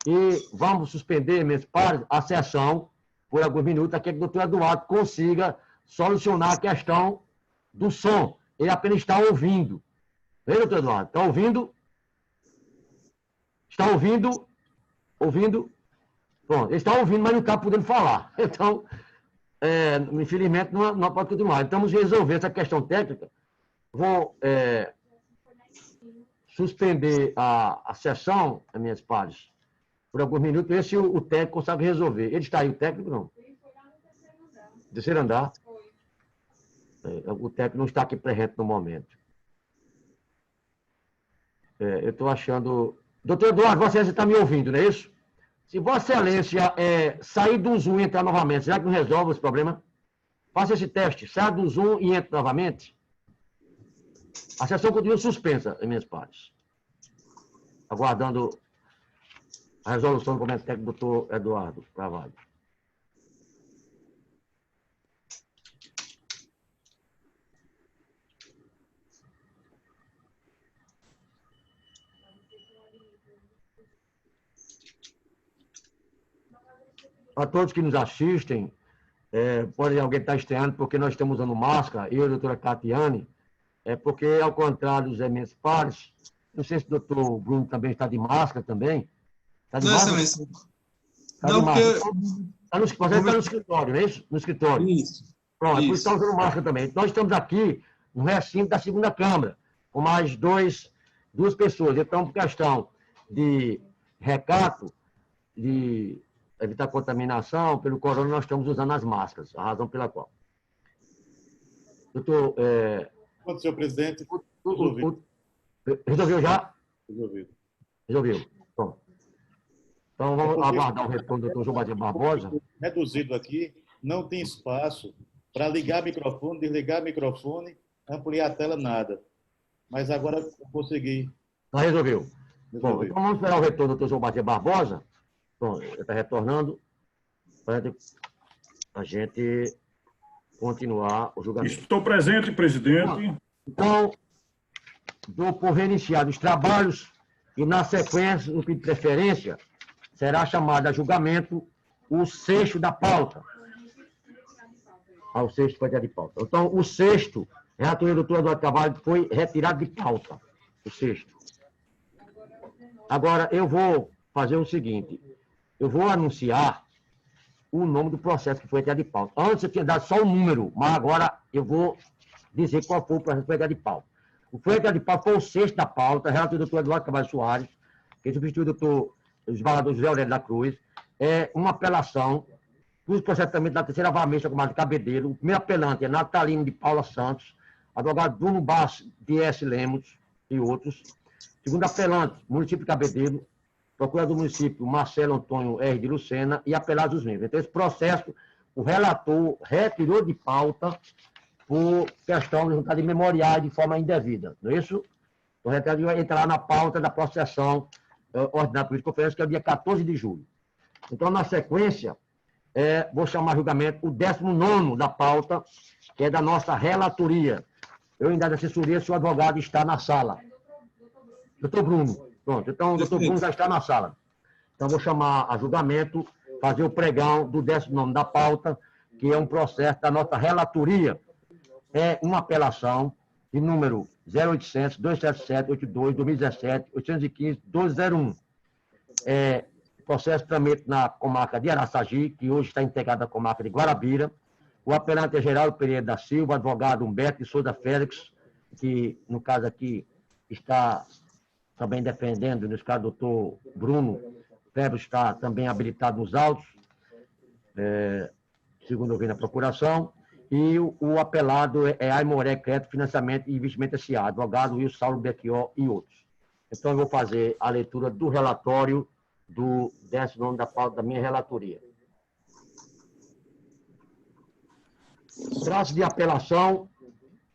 A: E vamos suspender, meus pares, a sessão por alguns minutos, até que o doutor Eduardo consiga solucionar a questão do som. Ele apenas está ouvindo. Vê, doutor Eduardo? Está ouvindo? Está ouvindo? Ouvindo? Pronto, ele está ouvindo, mas não está podendo falar. Então, infelizmente, não pode continuar. Então, vamos resolver essa questão técnica. Vou suspender a sessão, minhas pares, por alguns minutos, ver se o técnico consegue resolver. Ele está aí, o técnico não? Terceiro andar. O técnico não está aqui presente no momento. Eu estou achando... Doutor Eduardo, Vossa Excelência está me ouvindo, não é isso? Se Vossa Excelência sair do Zoom e entrar novamente, será que não resolve esse problema? Faça esse teste. Saia do Zoom e entre novamente. A sessão continua suspensa, minhas partes. Aguardando a resolução do comentário técnico do doutor Eduardo Carvalho. A todos que nos assistem, pode alguém estar estranhando porque nós estamos usando máscara, eu e a doutora Catiane, porque, ao contrário dos meus pares, não sei se o doutor Bruno também está de máscara também. Está de máscara?
E: Excelência.
A: Está de máscara. Está no escritório, não é isso? No escritório.
E: Isso.
A: Pronto, por isso está usando máscara também. Nós estamos aqui no recinto da segunda Câmara, com mais duas pessoas. Então, por questão de recato, de evitar contaminação pelo corona, nós estamos usando as máscaras, a razão pela qual. Doutor...
B: Quanto, senhor presidente?
A: Resolveu já?
B: Resolvido.
A: Bom. Então, vamos aguardar o retorno do doutor João Batista Barbosa.
B: Reduzido aqui, não tem espaço para ligar microfone, desligar microfone Ampliar a tela, nada. Mas agora eu consegui.
A: Não resolveu. Bom,
B: resolver.
A: então vamos esperar o retorno do professor Batia Barbosa. Bom, ele está retornando para a gente continuar o julgamento.
C: Estou presente, presidente.
A: Então, dou por reiniciados os trabalhos e, na sequência, no pedido de preferência, será chamado a julgamento o sexto da pauta. O sexto foi de pauta. Então, o sexto, relatoria do doutor Eduardo Carvalho, foi retirado de pauta. O sexto. Agora, eu vou fazer o seguinte. Eu vou anunciar o nome do processo que foi retirado de pauta. Antes eu tinha dado só o número, mas agora eu vou dizer qual foi o processo que foi retirado de pauta. O que foi retirado de pauta foi o sexto da pauta, relatoria do doutor Eduardo Carvalho Soares, que substituiu o doutor desembargador José Aurélio da Cruz. É uma apelação dos processamentos da terceira vara da comarca de Cabedelo. O primeiro apelante é Natalino de Paula Santos, advogado Bruno Basso de S. Lemos e outros. Segundo apelante, município de Cabedelo, procurador do município Marcelo Antônio R. de Lucena e apelados os membros. Então, esse processo, o relator retirou de pauta por questão de vontade memorial de forma indevida. Não é isso? O relator vai entrar na pauta da processão ordinária por videoconferência, que é o dia 14 de julho. Então, na sequência, vou chamar a julgamento o 19º da pauta, que é da nossa relatoria. Eu, em dada assessoria, se o advogado está na sala. Doutor Bruno. Pronto, então o doutor Bruno já está na sala. Então, vou chamar a julgamento, fazer o pregão do 19º da pauta, que é um processo da nossa relatoria. É uma apelação de número 0800-277-82-2017, 815-1201. Processo tramite na comarca de Araçagi, que hoje está integrada à comarca de Guarabira. O apelante é Geraldo Pereira da Silva, advogado Humberto de Souza Félix, que, no caso aqui, está também defendendo, nesse caso, o doutor Bruno Febre está também habilitado nos autos, segundo eu vi na procuração. E o apelado é Aimoré Crédito, Financiamento e Investimento S.A., advogado Wilson Saulo Becchió e outros. Então, eu vou fazer a leitura do relatório do 19º da pauta da minha relatoria. Traço de apelação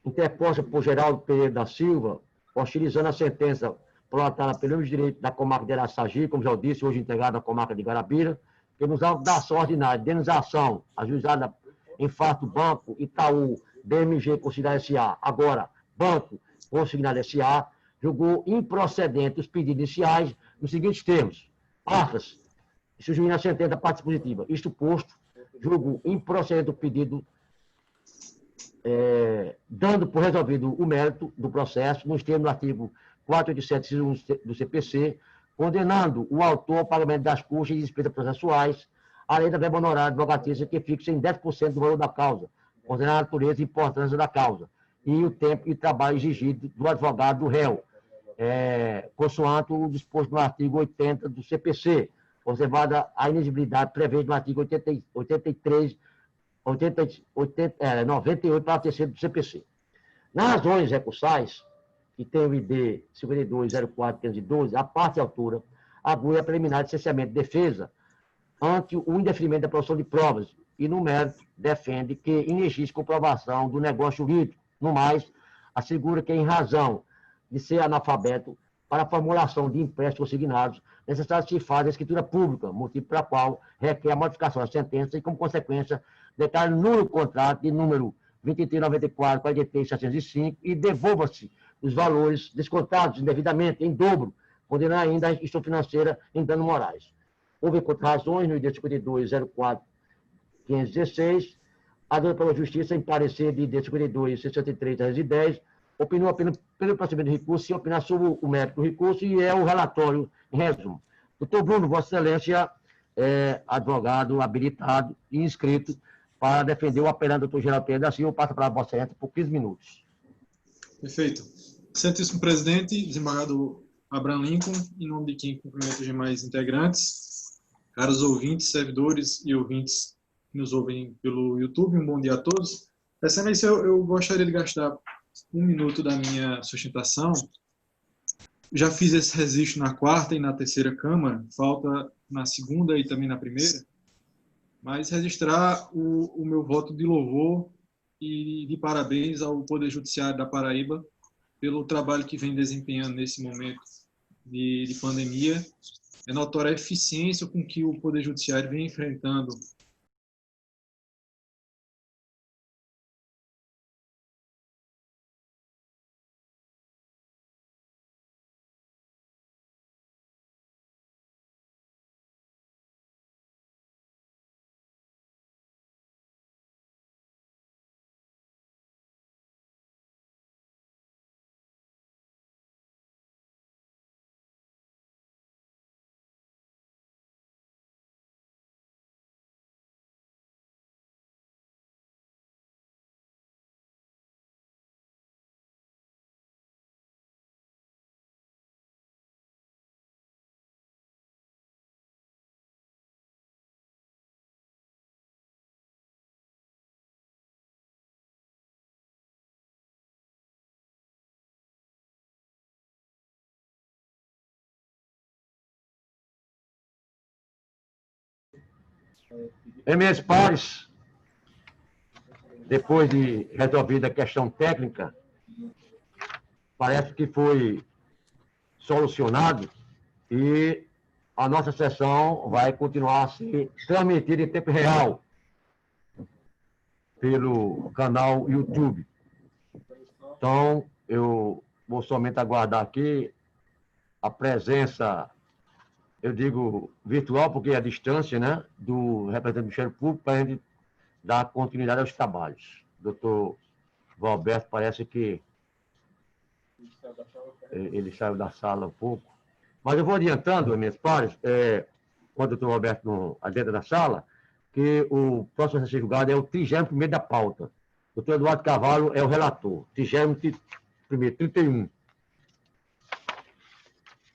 A: interposta por Geraldo Pereira da Silva, hostilizando a sentença prolatada pelos direitos da comarca de Araçagi, como já disse, hoje integrada à comarca de Guarabira, que nos autos da ação ordinária de indenização ajuizada em fato Banco Itaú BMG Consignado S.A., agora Banco Consignado S.A., julgou improcedente os pedidos iniciais nos seguintes termos. Partas, surgiu na sentença da parte dispositiva. Isto posto, julgo improcedente o pedido, dando por resolvido o mérito do processo, nos termos do artigo 487 do CPC, condenando o autor ao pagamento das custas e despesas processuais, além da verba honorária advocatícia que fixa em 10% do valor da causa, considerando a natureza e importância da causa, e o tempo e trabalho exigido do advogado do réu, consoante o disposto no artigo 80 do CPC, observada a inexigibilidade prevista no artigo 98, para terceiro do CPC. Nas razões recursais, que tem o ID 5204-512, a parte altura argui a preliminar de licenciamento de defesa ante o indeferimento da produção de provas e, no mérito, defende que inexiste comprovação do negócio jurídico. No mais, assegura que, em razão de ser analfabeto, para a formulação de empréstimos consignados, necessário se fazer a escritura pública, motivo para qual requer a modificação da sentença e, como consequência, declara nulo o contrato de número 2394-43-705 e devolva-se os valores descontados indevidamente em dobro, condenando ainda a instituição financeira em danos morais. Houve contrarrazões no ID 5204-516, adota pela Justiça em parecer de ID 52-63-310, opinou apenas pelo procedimento de recurso e opinar sobre o mérito do recurso e é o relatório em resumo. Doutor Bruno, Vossa Excelência é advogado habilitado e inscrito para defender o apelante doutor Geraldo Pereira da Silva. Passa para a Vossa Excelência por 15 minutos.
E: Perfeito. Excelentíssimo presidente, desembargador Abraham Lincoln, em nome de quem cumprimento os demais integrantes, caros ouvintes, servidores e ouvintes que nos ouvem pelo YouTube, um bom dia a todos. Excelência, eu gostaria de gastar 1 minuto da minha sustentação. Já fiz esse registro na 4ª e na 3ª Câmara, falta na 2ª e também na 1ª, mas registrar o meu voto de louvor e de parabéns ao Poder Judiciário da Paraíba pelo trabalho que vem desempenhando nesse momento de pandemia. É notória a eficiência com que o Poder Judiciário vem enfrentando
A: Eminentes pares, depois de resolvida a questão técnica, parece que foi solucionado e a nossa sessão vai continuar a ser transmitida em tempo real pelo canal YouTube. Então, eu vou somente aguardar aqui a presença, eu digo virtual, porque é a distância, né, do representante do Ministério Público, para a gente dar continuidade aos trabalhos. Doutor Valberto parece que ele saiu da sala um pouco. Mas eu vou adiantando, meus pares, quando o doutor Roberto não adentra da sala, que o próximo a ser julgado é o 31º da pauta. O doutor Eduardo Carvalho é o relator. 31º, 31.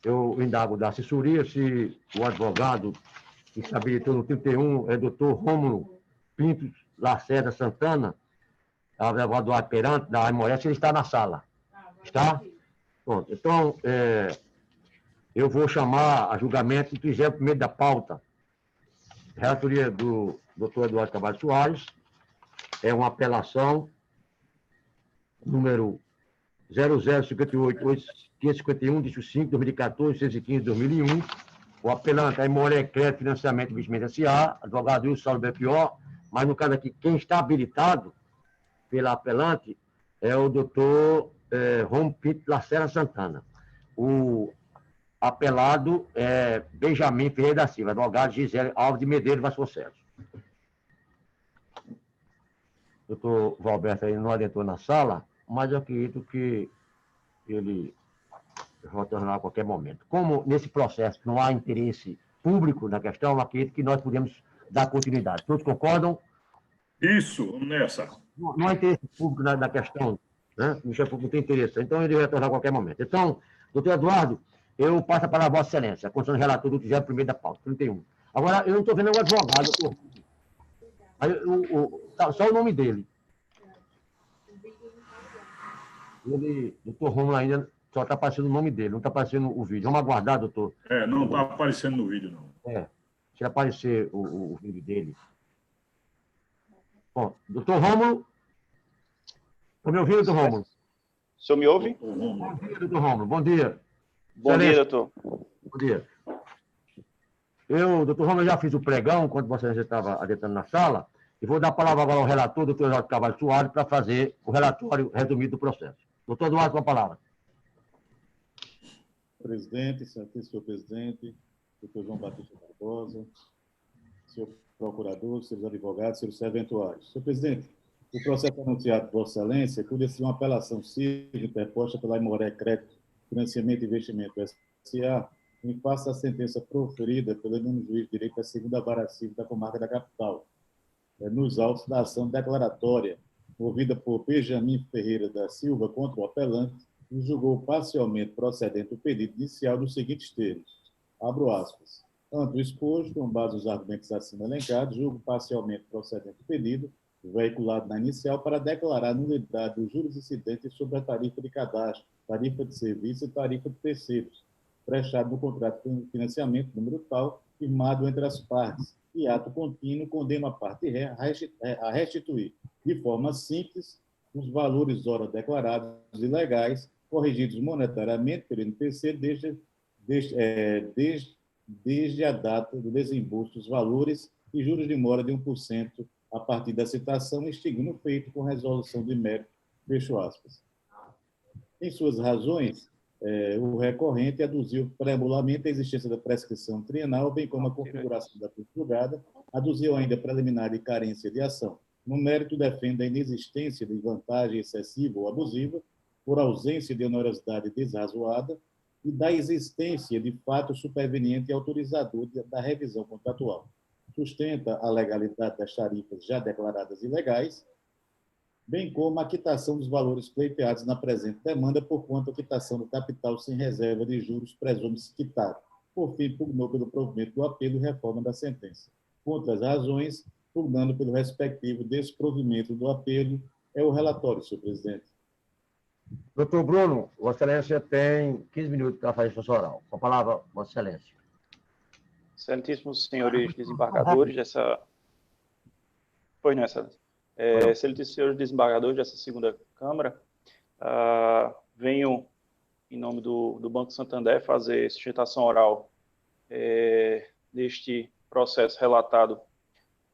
A: Eu indago da assessoria se o advogado que se habilitou no 31 é doutor Rômulo Pinto Lacerda Santana, advogado do Aperante, da Aimoré, se ele está na sala. Está? Pronto. Então, eu vou chamar a julgamento do 31º da pauta. Relatoria do doutor Eduardo Carvalho Soares. É uma apelação número 0058-551, dígito 5, 2014, 615, 2001. O apelante é Aimoré Crédito Financiamento e Investimento S.A., advogado Wilson Saulo Belchior, mas no caso aqui, quem está habilitado pela apelante é o doutor Romulo Pinto Lacerda Santana. O apelado é Benjamin Ferreira da Silva, advogado Gisele Alves de Medeiros Vasconcelos. O doutor Valberto aí não adentrou na sala, mas eu acredito que ele retornar a qualquer momento. Como nesse processo não há interesse público na questão, eu acredito que nós podemos dar continuidade. Todos concordam?
C: Isso, vamos nessa.
A: Não há interesse público na questão, né? O Ministério Público não tem interesse, então ele vai retornar a qualquer momento. Então, doutor Eduardo, eu passo para a Vossa Excelência, a condição de relator do 31º da pauta, 31. Agora, eu não estou vendo o advogado, doutor. Só o nome dele. Doutor Romulo ainda só está aparecendo o nome dele, não está aparecendo o vídeo. Vamos aguardar, doutor.
C: Não está aparecendo no vídeo, não.
A: Se aparecer o vídeo dele. Bom, doutor Romulo. Está me ouvindo, doutor Romulo?
F: O senhor me ouve?
A: Bom dia, doutor Romulo. Bom dia.
F: Bom dia, doutor.
A: Bom dia. Doutor Romulo, já fiz o pregão, quando você já estava adentrando na sala, e vou dar a palavra agora ao relator, doutor Eduardo Carvalho Soares, para fazer o relatório resumido do processo. Doutor Eduardo, com a palavra.
B: Presidente, senhor presidente, doutor João Batista Barbosa, senhor procurador, senhores advogados, senhores serventuários. Senhor presidente, o processo anunciado por Vossa Excelência cuida de uma apelação civil interposta pela Aimoré Crédito, Financiamento e Investimento S.A., em face à sentença proferida pelo eminente juiz de direito da segunda vara civil da comarca da capital, nos autos da ação declaratória movida por Benjamin Ferreira da Silva contra o apelante, e julgou parcialmente procedente o pedido inicial nos seguintes termos. Abro aspas. Ante o exposto, com base nos argumentos acima elencados, julgo parcialmente procedente o pedido, veiculado na inicial, para declarar a nulidade dos juros incidentes sobre a tarifa de cadastro, tarifa de serviço e tarifa de terceiros, prestado no contrato de financiamento número tal, firmado entre as partes, e ato contínuo condena a parte ré a restituir, de forma simples, os valores ora declarados ilegais, corrigidos monetariamente pelo INPC desde a data do desembolso dos valores e juros de mora de 1% a partir da citação, extinguindo o feito com resolução de mérito, fecho aspas. Em suas razões, o recorrente aduziu preambulamente a existência da prescrição trienal, bem como a configuração da julgada, aduziu ainda preliminar de carência de ação. No mérito, defende a inexistência de vantagem excessiva ou abusiva, por ausência de onerosidade desrazoada, e da existência de fato superveniente e autorizador da revisão contratual. Sustenta a legalidade das tarifas já declaradas ilegais, bem como a quitação dos valores pleiteados na presente demanda, porquanto a quitação do capital sem reserva de juros presume-se quitado. Por fim, pugnou pelo provimento do apelo e reforma da sentença. Contra as razões, pugnando pelo respectivo desprovimento do apelo, é o relatório, senhor presidente.
A: Doutor Bruno, Vossa Excelência tem 15 minutos para fazer sua oral. Com a palavra, Vossa Excelência.
F: Excelentíssimos senhores desembargadores dessa... Pois não, Excelência. Excelentíssimos senhores desembargadores dessa segunda Câmara, venho, em nome do Banco Santander, fazer sustentação oral neste processo relatado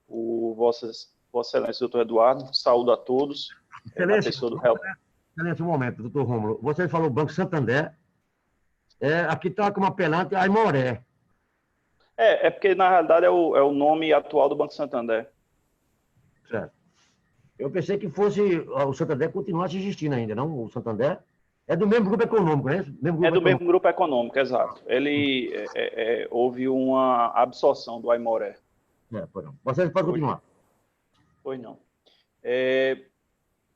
F: por Vossa Excelência, doutor Eduardo. Saúdo a todos.
A: Excelência, excelência, um momento, doutor Rômulo. Você falou Banco Santander. Aqui está como apelante a Aimoré.
F: Porque, na realidade, é o nome atual do Banco Santander.
A: Certo. Eu pensei que fosse o Santander continuasse existindo ainda, não? O Santander é do mesmo grupo econômico, né?
F: Mesmo grupo econômico, exato. Houve uma absorção do Aimoré.
A: Pois não. Você pode continuar.
F: Pois não.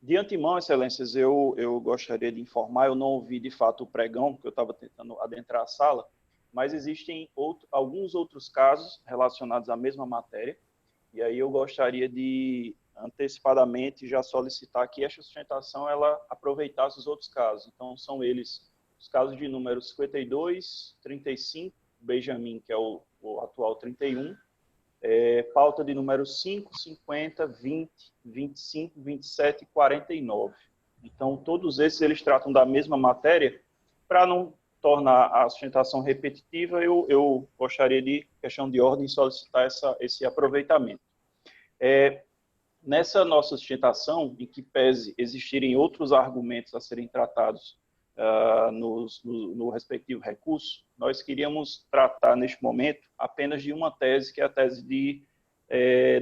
F: De antemão, Excelências, eu gostaria de informar, eu não ouvi de fato o pregão, porque eu estava tentando adentrar a sala, mas existem alguns outros casos relacionados à mesma matéria, e aí eu gostaria de antecipadamente já solicitar que esta sustentação ela aproveitasse os outros casos. Então, são eles os casos de número 52, 35, Benjamin, que é o atual 31, pauta de número 5, 50, 20, 25, 27 e 49. Então, todos esses eles tratam da mesma matéria. Para não tornar a sustentação repetitiva, eu gostaria de, questão de ordem, solicitar esse aproveitamento. Nessa nossa sustentação, em que pese existirem outros argumentos a serem tratados no respectivo recurso, nós queríamos tratar, neste momento, apenas de uma tese, que é a tese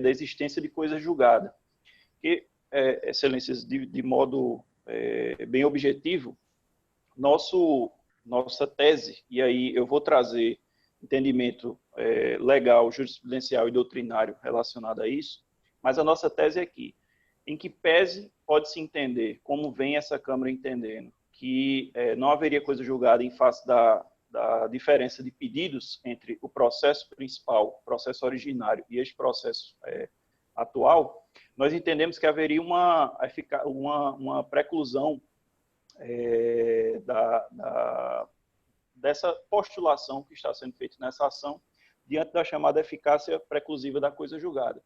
F: da existência de coisa julgada. Que, Excelências, de modo bem objetivo, nossa tese, e aí eu vou trazer entendimento legal, jurisprudencial e doutrinário relacionado a isso, mas a nossa tese é que, em que pese pode-se entender, como vem essa Câmara entendendo, que não haveria coisa julgada em face da diferença de pedidos entre o processo principal, o processo originário e este processo atual, nós entendemos que haveria uma preclusão dessa postulação que está sendo feita nessa ação diante da chamada eficácia preclusiva da coisa julgada.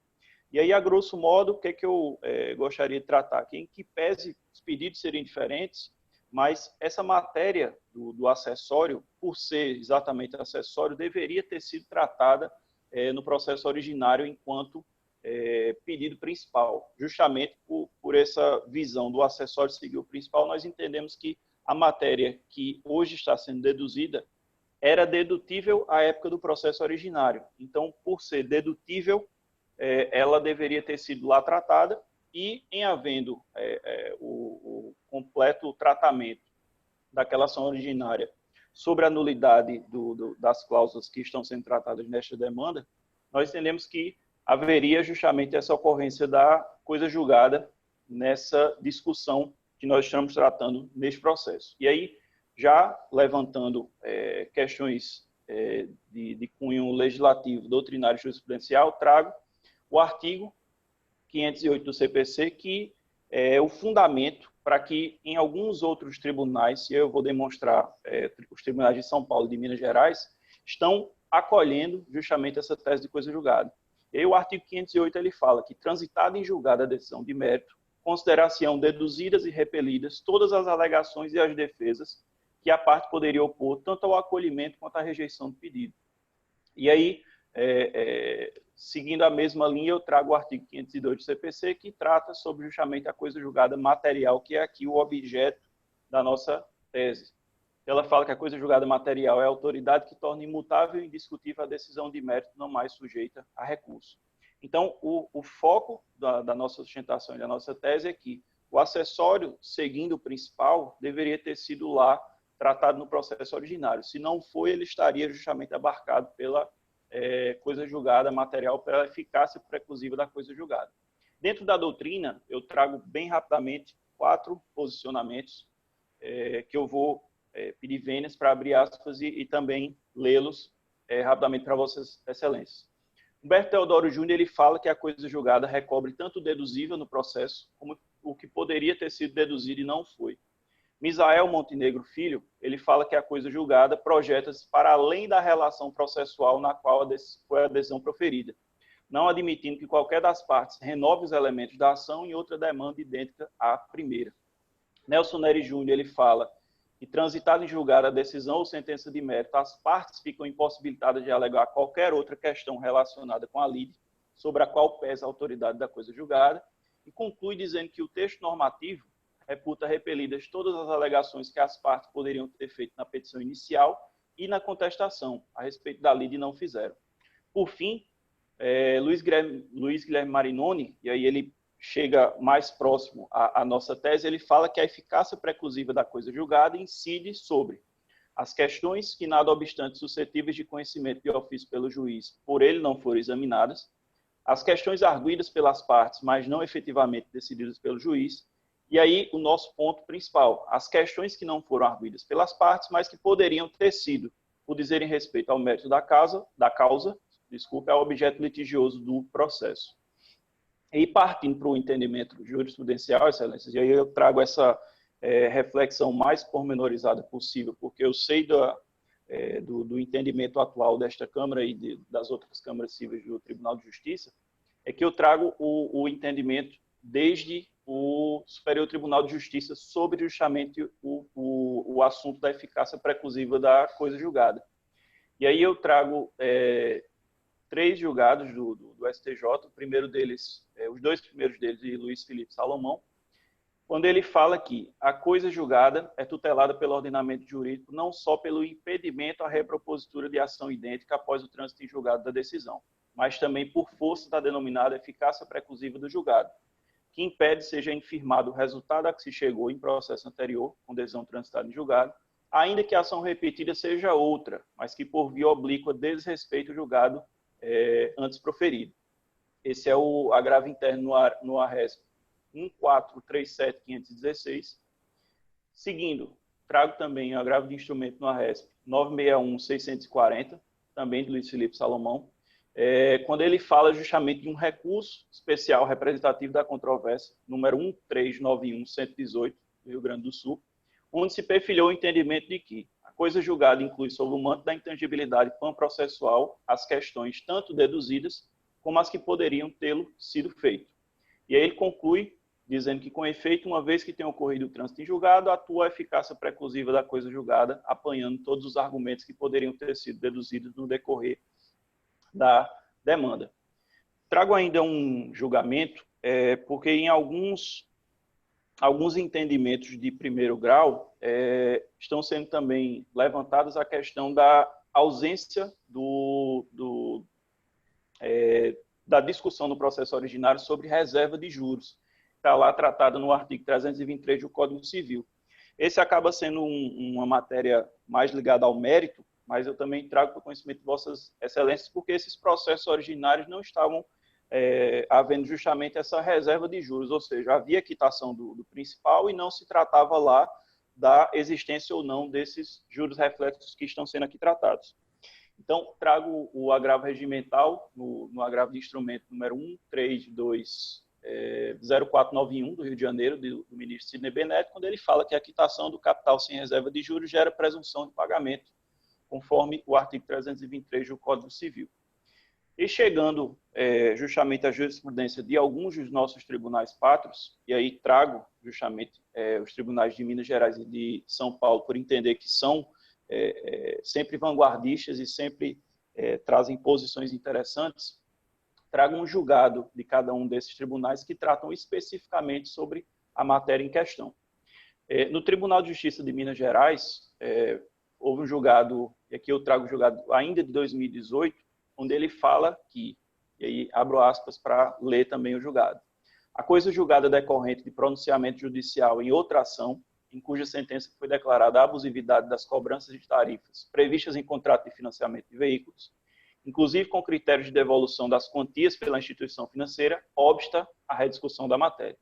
F: E aí, a grosso modo, o que eu gostaria de tratar aqui? Em que pese os pedidos serem diferentes, mas essa matéria do acessório, por ser exatamente acessório, deveria ter sido tratada no processo originário enquanto pedido principal. Justamente por essa visão do acessório seguir o principal, nós entendemos que a matéria que hoje está sendo deduzida era dedutível à época do processo originário. Então, por ser dedutível, ela deveria ter sido lá tratada e, em havendo o completo tratamento daquela ação originária sobre a nulidade das cláusulas que estão sendo tratadas nesta demanda, nós entendemos que haveria justamente essa ocorrência da coisa julgada nessa discussão que nós estamos tratando neste processo. E aí, já levantando questões de cunho legislativo, doutrinário e jurisprudencial, trago o artigo 508 do CPC, que é o fundamento para que em alguns outros tribunais, e eu vou demonstrar, os tribunais de São Paulo e de Minas Gerais, estão acolhendo justamente essa tese de coisa julgada. E aí o artigo 508 ele fala que, transitada em julgada a decisão de mérito, considerar-se-ão deduzidas e repelidas todas as alegações e as defesas que a parte poderia opor tanto ao acolhimento quanto à rejeição do pedido. E aí, seguindo a mesma linha, eu trago o artigo 502 do CPC, que trata sobre justamente a coisa julgada material, que é aqui o objeto da nossa tese. Ela fala que a coisa julgada material é a autoridade que torna imutável e indiscutível a decisão de mérito não mais sujeita a recurso. Então, o foco da nossa sustentação e da nossa tese é que o acessório, seguindo o principal, deveria ter sido lá tratado no processo originário. Se não foi, ele estaria justamente abarcado pela coisa julgada material, pela eficácia preclusiva da coisa julgada. Dentro da doutrina, eu trago bem rapidamente 4 posicionamentos que eu vou pedir vênias para abrir aspas e também lê-los rapidamente para vossas excelências. Humberto Teodoro Júnior, ele fala que a coisa julgada recobre tanto o deduzível no processo, como o que poderia ter sido deduzido e não foi. Misael Montenegro Filho, ele fala que a coisa julgada projeta-se para além da relação processual na qual foi a decisão proferida, não admitindo que qualquer das partes renove os elementos da ação em outra demanda idêntica à primeira. Nelson Nery Júnior, ele fala que, transitada em julgada a decisão ou sentença de mérito, as partes ficam impossibilitadas de alegar qualquer outra questão relacionada com a lide, sobre a qual pesa a autoridade da coisa julgada, e conclui dizendo que o texto normativo reputa repelidas todas as alegações que as partes poderiam ter feito na petição inicial e na contestação a respeito da lide e não fizeram. Por fim, Luiz Guilherme Marinoni, e aí ele chega mais próximo à nossa tese, ele fala que a eficácia preclusiva da coisa julgada incide sobre as questões que, nada obstante suscetíveis de conhecimento de ofício pelo juiz, por ele não foram examinadas, as questões arguidas pelas partes, mas não efetivamente decididas pelo juiz, e aí o nosso ponto principal, as questões que não foram arguidas pelas partes, mas que poderiam ter sido, por dizerem respeito ao mérito da causa, ao objeto litigioso do processo. E partindo para o entendimento jurisprudencial, excelências, e aí eu trago essa reflexão mais pormenorizada possível, porque eu sei do entendimento atual desta Câmara e das outras câmaras cíveis do Tribunal de Justiça, é que eu trago o entendimento desde o Superior Tribunal de Justiça sobre justamente o assunto da eficácia preclusiva da coisa julgada. E aí eu trago 3 julgados do STJ, o primeiro deles, os 2 primeiros deles, de Luiz Felipe Salomão, quando ele fala que a coisa julgada é tutelada pelo ordenamento jurídico não só pelo impedimento à repropositura de ação idêntica após o trânsito em julgado da decisão, mas também por força da denominada eficácia preclusiva do julgado, que impede seja infirmado o resultado a que se chegou em processo anterior, com decisão transitada em julgado, ainda que a ação repetida seja outra, mas que por via oblíqua desrespeite o julgado antes proferido. Esse é o agravo interno no ARESP 1437516. Seguindo, trago também o agravo de instrumento no ARESP 961640, também de Luiz Felipe Salomão, quando ele fala justamente de um recurso especial representativo da controvérsia, número 1391118, do Rio Grande do Sul, onde se perfilhou o entendimento de que a coisa julgada inclui sob o manto da intangibilidade pan-processual as questões tanto deduzidas como as que poderiam tê-lo sido feito. E aí ele conclui dizendo que, com efeito, uma vez que tenha ocorrido o trânsito em julgado, atua a eficácia preclusiva da coisa julgada, apanhando todos os argumentos que poderiam ter sido deduzidos no decorrer da demanda. Trago ainda um julgamento, porque em alguns entendimentos de primeiro grau estão sendo também levantadas a questão da ausência da discussão no processo originário sobre reserva de juros. Está lá tratado no artigo 323 do Código Civil. Esse acaba sendo uma matéria mais ligada ao mérito, mas eu também trago para o conhecimento de vossas excelências, porque esses processos originários não estavam havendo justamente essa reserva de juros, ou seja, havia quitação do principal e não se tratava lá da existência ou não desses juros reflexos que estão sendo aqui tratados. Então, trago o agravo regimental no agravo de instrumento número 1320491 do Rio de Janeiro, do ministro Sidney Benetti, quando ele fala que a quitação do capital sem reserva de juros gera presunção de pagamento, conforme o artigo 323 do Código Civil. E chegando justamente à jurisprudência de alguns dos nossos tribunais pátrios, e aí trago justamente os tribunais de Minas Gerais e de São Paulo, por entender que são sempre vanguardistas e sempre trazem posições interessantes, trago um julgado de cada um desses tribunais que tratam especificamente sobre a matéria em questão. No Tribunal de Justiça de Minas Gerais, houve um julgado, e aqui eu trago o julgado ainda de 2018, onde ele fala que, e aí abro aspas para ler também o julgado, a coisa julgada decorrente de pronunciamento judicial em outra ação, em cuja sentença foi declarada a abusividade das cobranças de tarifas previstas em contrato de financiamento de veículos, inclusive com critérios de devolução das quantias pela instituição financeira, obsta à rediscussão da matéria.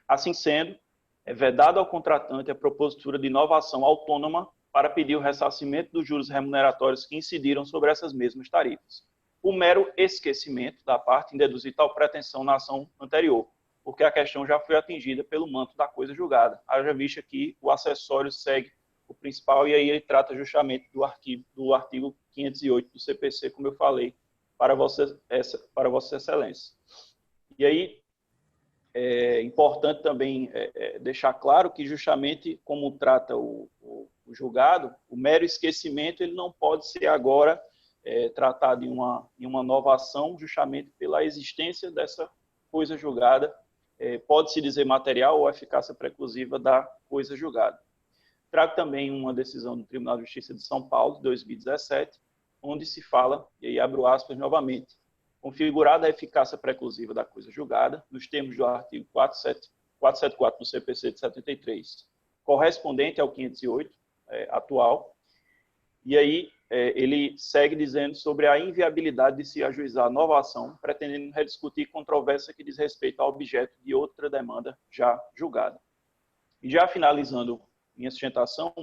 F: Assim sendo, é vedado ao contratante a propositura de nova ação autônoma para pedir o ressarcimento dos juros remuneratórios que incidiram sobre essas mesmas tarifas. O mero esquecimento da parte em deduzir tal pretensão na ação anterior, porque a questão já foi atingida pelo manto da coisa julgada. Haja vista que o acessório segue o principal, e aí ele trata justamente do artigo 508 do CPC, como eu falei, para Vossa Excelência. E aí, é importante também deixar claro que, justamente como trata o julgado, o mero esquecimento ele não pode ser agora tratado em uma nova ação, justamente pela existência dessa coisa julgada, pode-se dizer material ou eficácia preclusiva da coisa julgada. Trago também uma decisão do Tribunal de Justiça de São Paulo, de 2017, onde se fala, e aí abro aspas novamente, configurada a eficácia preclusiva da coisa julgada, nos termos do artigo 474 do CPC de 73, correspondente ao 508 atual, e aí ele segue dizendo sobre a inviabilidade de se ajuizar nova ação, pretendendo rediscutir controvérsia que diz respeito ao objeto de outra demanda já julgada. E já finalizando minha sustentação,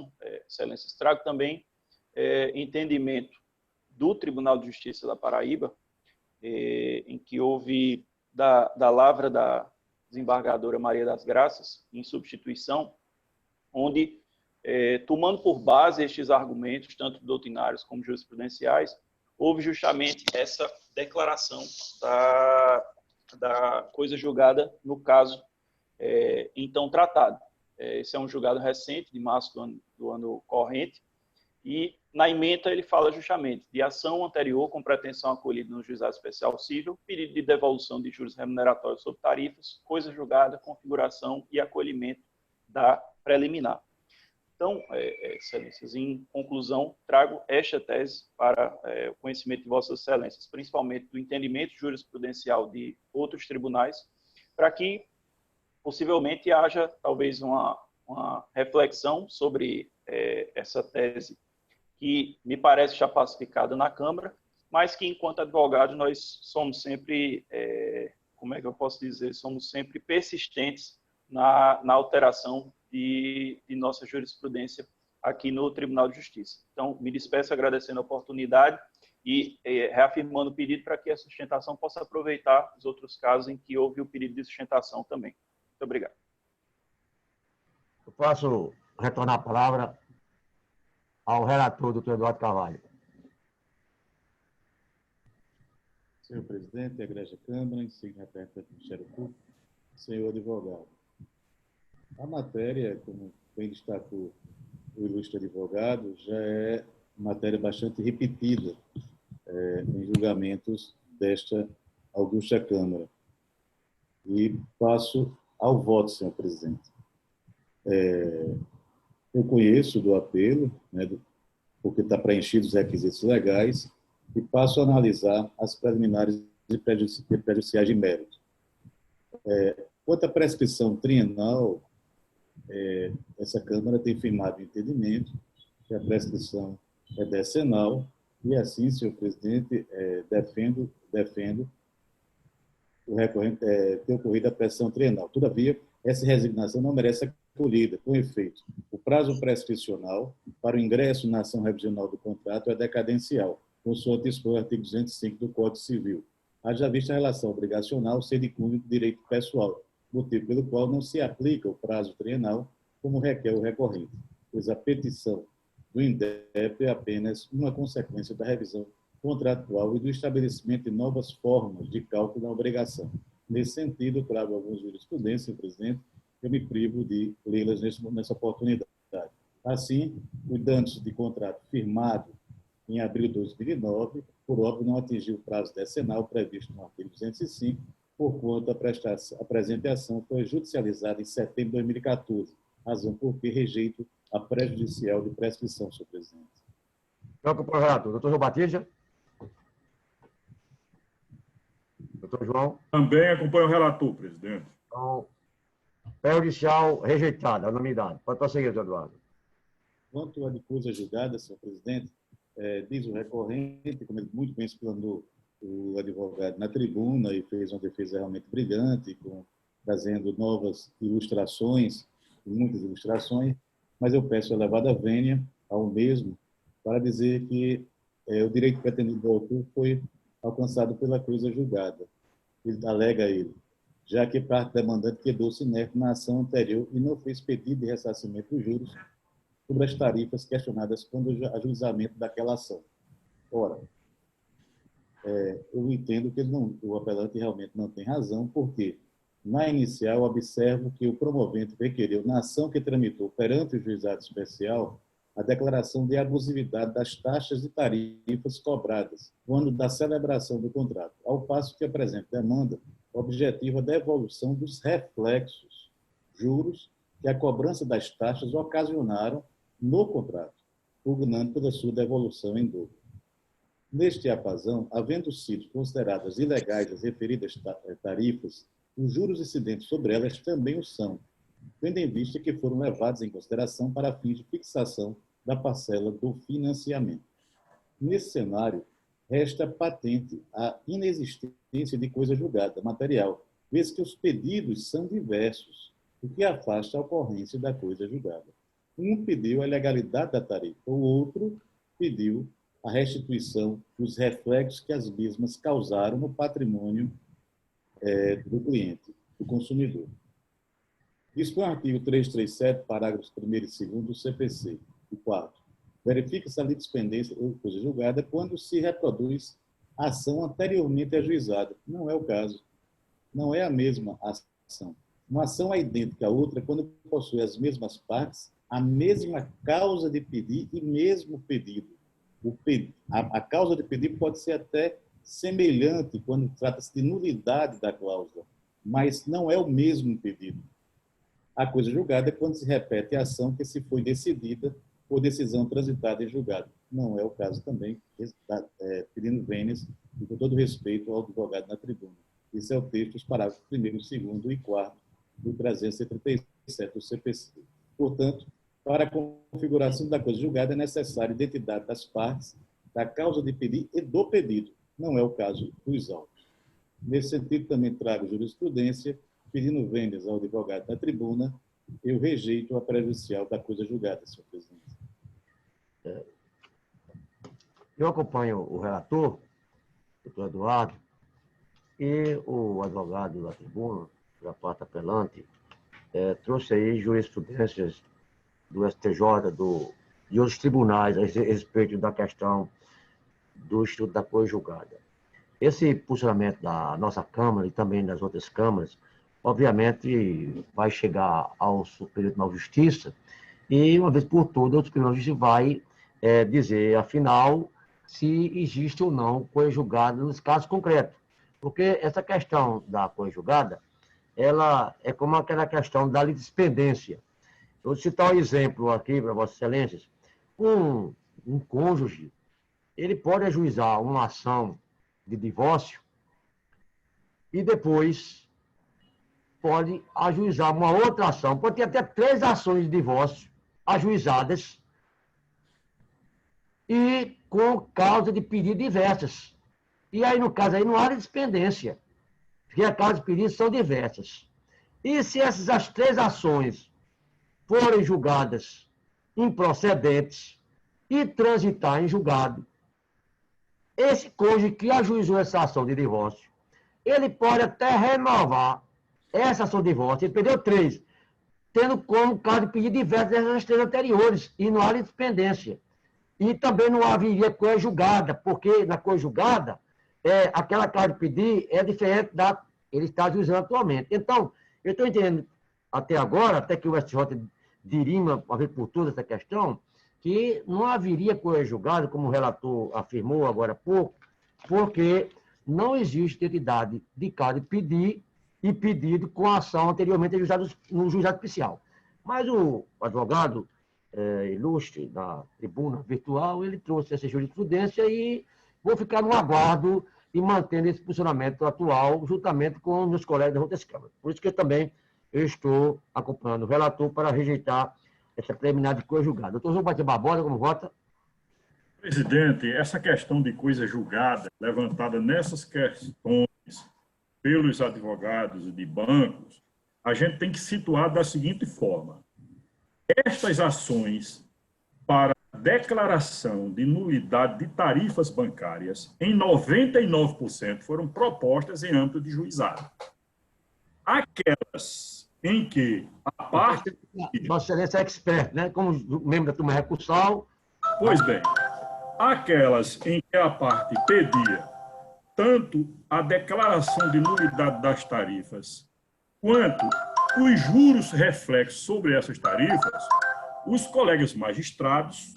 F: excelências, trago também entendimento do Tribunal de Justiça da Paraíba, em que houve da lavra da desembargadora Maria das Graças, em substituição, onde, tomando por base estes argumentos, tanto doutrinários como jurisprudenciais, houve justamente essa declaração da coisa julgada no caso então tratado. Esse é um julgado recente, de março do ano corrente, e na ementa ele fala justamente de ação anterior com pretensão acolhida no juizado especial civil, pedido de devolução de juros remuneratórios sobre tarifas, coisa julgada, configuração e acolhimento da preliminar. Então, excelências, em conclusão, trago esta tese para o conhecimento de vossas excelências, principalmente do entendimento jurisprudencial de outros tribunais, para que possivelmente haja talvez uma reflexão sobre essa tese que me parece já pacificada na Câmara, mas que, enquanto advogados, nós somos sempre, como é que eu posso dizer, somos sempre persistentes na alteração de nossa jurisprudência aqui no Tribunal de Justiça. Então, me despeço agradecendo a oportunidade e reafirmando o pedido para que a sustentação possa aproveitar os outros casos em que houve o pedido de sustentação também. Muito obrigado.
A: Eu posso retornar a palavra ao relator, doutor Eduardo Carvalho.
B: Senhor presidente, Egrégia Câmara, insigne representante do Ministério Público, senhor advogado. A matéria, como bem destacou o ilustre advogado, já é matéria bastante repetida em julgamentos desta augusta Câmara. E passo ao voto, senhor presidente. Eu conheço do apelo, porque está preenchido os requisitos legais, e passo a analisar as preliminares e prejudiciais de mérito. Quanto à prescrição trienal, essa Câmara tem firmado o entendimento que a prescrição é decenal, e assim, senhor presidente, defendo o recorrente ter ocorrido a prescrição trienal. Todavia, essa resignação não merece acolhida, com efeito. O prazo prescricional para o ingresso na ação revisional do contrato é decadencial, consoante dispõe o artigo 205 do Código Civil. Haja vista a relação obrigacional ser de cunho de direito pessoal, motivo pelo qual não se aplica o prazo trienal como requer o recorrente, pois a petição do INDEP é apenas uma consequência da revisão contratual e do estabelecimento de novas formas de cálculo da obrigação. Nesse sentido, eu trago algumas jurisprudências, presidente, eu me privo de lê-las nessa oportunidade. Assim, o danos de contrato firmado em abril de 2009, por óbvio, não atingiu o prazo decenal previsto no artigo 205, porquanto a presente ação foi judicializada em setembro de 2014, razão por que rejeito a prejudicial de prescrição, senhor presidente.
A: Troca para o relator. Doutor João Batista. Doutor João.
C: Também acompanho o relator, presidente.
A: Então, prejudicial rejeitada, unanimidade. Pode prosseguir, doutor Eduardo.
B: Quanto à de coisa julgada, senhor presidente, diz o recorrente, como ele muito bem explanou o advogado na tribuna e fez uma defesa realmente brilhante, trazendo novas ilustrações, muitas ilustrações, mas eu peço a elevada vênia ao mesmo para dizer que o direito pretendido do autor foi alcançado pela coisa julgada. Ele alega ele, já que parte demandante quedou-se inerte na ação anterior e não fez pedido de ressarcimento dos juros sobre as tarifas questionadas quando o ajuizamento daquela ação. Ora, eu entendo que o apelante realmente não tem razão, porque na inicial observo que o promovente requereu, na ação que tramitou perante o juizado especial, a declaração de abusividade das taxas e tarifas cobradas no ano da celebração do contrato, ao passo que a presente demanda objetiva a devolução dos reflexos, juros, que a cobrança das taxas ocasionaram no contrato, pugnando pela sua devolução em dobro. Neste diapasão, havendo sido consideradas ilegais as referidas tarifas, os juros incidentes sobre elas também o são, tendo em vista que foram levados em consideração para fins de fixação da parcela do financiamento. Nesse cenário, resta patente a inexistência de coisa julgada material, vez que os pedidos são diversos, o que afasta a ocorrência da coisa julgada. Um pediu a legalidade da tarifa, o outro pediu a restituição dos reflexos que as mesmas causaram no patrimônio do cliente, do consumidor. Dispõe o artigo 337, parágrafos 1º e 2º do CPC. E 4. Verifica-se a litispendência ou coisa julgada quando se reproduz a ação anteriormente ajuizada. Não é o caso. Não é a mesma ação. Uma ação é idêntica à outra quando possui as mesmas partes, a mesma causa de pedir e mesmo pedido. A causa de pedido pode ser até semelhante quando trata-se de nulidade da cláusula, mas não é o mesmo pedido. A coisa julgada é quando se repete a ação que se foi decidida por decisão transitada em julgado. Não é o caso também, pedindo vênias, e com todo respeito ao advogado na tribuna. Esse é o texto dos parágrafos 1º, 2º e 4º do 337 do CPC. Portanto, para a configuração da coisa julgada é necessária a identidade das partes, da causa de pedir e do pedido. Não é o caso dos autos. Nesse sentido, também trago jurisprudência, pedindo vênias ao advogado da tribuna, eu rejeito a prejudicial da coisa julgada, senhor presidente.
A: Eu acompanho o relator, doutor Eduardo, e o advogado da tribuna, da parte apelante, trouxe aí jurisprudências do STJ, de outros tribunais a respeito da questão do Instituto da Coisa Julgada. Esse posicionamento da nossa Câmara e também das outras câmaras, obviamente, vai chegar ao Superior Tribunal de Justiça e, uma vez por todas, o Superior Tribunal de Justiça vai dizer, afinal, se existe ou não coisa julgada nos casos concretos. Porque essa questão da coisa julgada, ela é como aquela questão da litispendência. Eu vou citar um exemplo aqui para Vossas Excelências. Um cônjuge, ele pode ajuizar uma ação de divórcio e depois pode ajuizar uma outra ação. Pode ter até 3 ações de divórcio ajuizadas e com causa de pedido diversas. E aí, no caso, aí não há litispendência, porque as causas de pedido são diversas. E se as 3 ações forem julgadas improcedentes e transitar em julgado, esse cônjuge que ajuizou essa ação de divórcio, ele pode até renovar essa ação de divórcio, ele perdeu 3, tendo como caso de pedido diversos dessas 3 anteriores, e não há litispendência. E também não haveria coisa julgada, porque na coisa julgada, aquela carta de pedir é diferente da que ele está ajuizando atualmente. Então, eu estou entendendo até agora, até que o STJ dirima, uma vez por todas, essa questão, que não haveria coisa julgada, como o relator afirmou agora há pouco, porque não existe entidade de carta de pedir e pedido com ação anteriormente no juizado especial. Mas o advogado ilustre da tribuna virtual, ele trouxe essa jurisprudência e vou ficar no aguardo e mantendo esse posicionamento atual, juntamente com meus colegas das outras câmaras. Por isso que eu estou acompanhando o relator para rejeitar essa preliminar de coisa julgada. Doutor João Batista Barbosa, como vota?
C: Presidente, essa questão de coisa julgada, levantada nessas questões pelos advogados de bancos, a gente tem que situar da seguinte forma. Estas ações para declaração de nulidade de tarifas bancárias, em 99% foram propostas em âmbito de juizado. Aquelas em que a parte...
A: Vossa Excelência é expert, né? Como membro da turma recursal.
C: Pois bem, aquelas em que a parte pedia tanto a declaração de nulidade das tarifas quanto os juros reflexos sobre essas tarifas, os colegas magistrados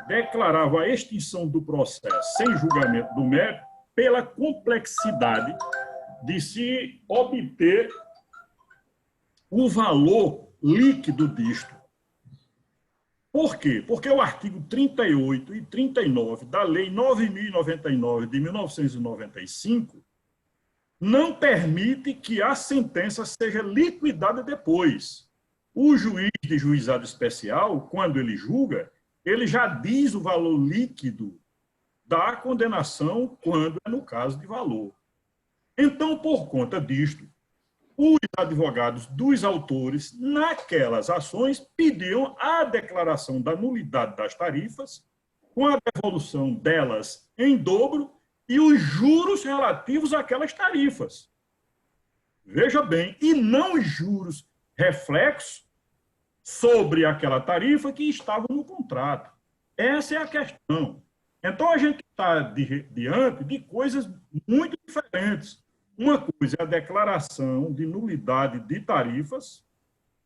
C: declaravam a extinção do processo sem julgamento do mérito pela complexidade de se obter o valor líquido disto. Por quê? Porque o artigo 38 e 39 da Lei 9.099 de 1995 não permite que a sentença seja liquidada depois. O juiz de juizado especial, quando ele julga, ele já diz o valor líquido da condenação quando é no caso de valor. Então, por conta disto, os advogados dos autores, naquelas ações, pediam a declaração da nulidade das tarifas, com a devolução delas em dobro e os juros relativos àquelas tarifas. Veja bem, e não os juros reflexos sobre aquela tarifa que estava no contrato. Essa é a questão. Então, a gente está diante de coisas muito diferentes. Uma coisa é a declaração de nulidade de tarifas,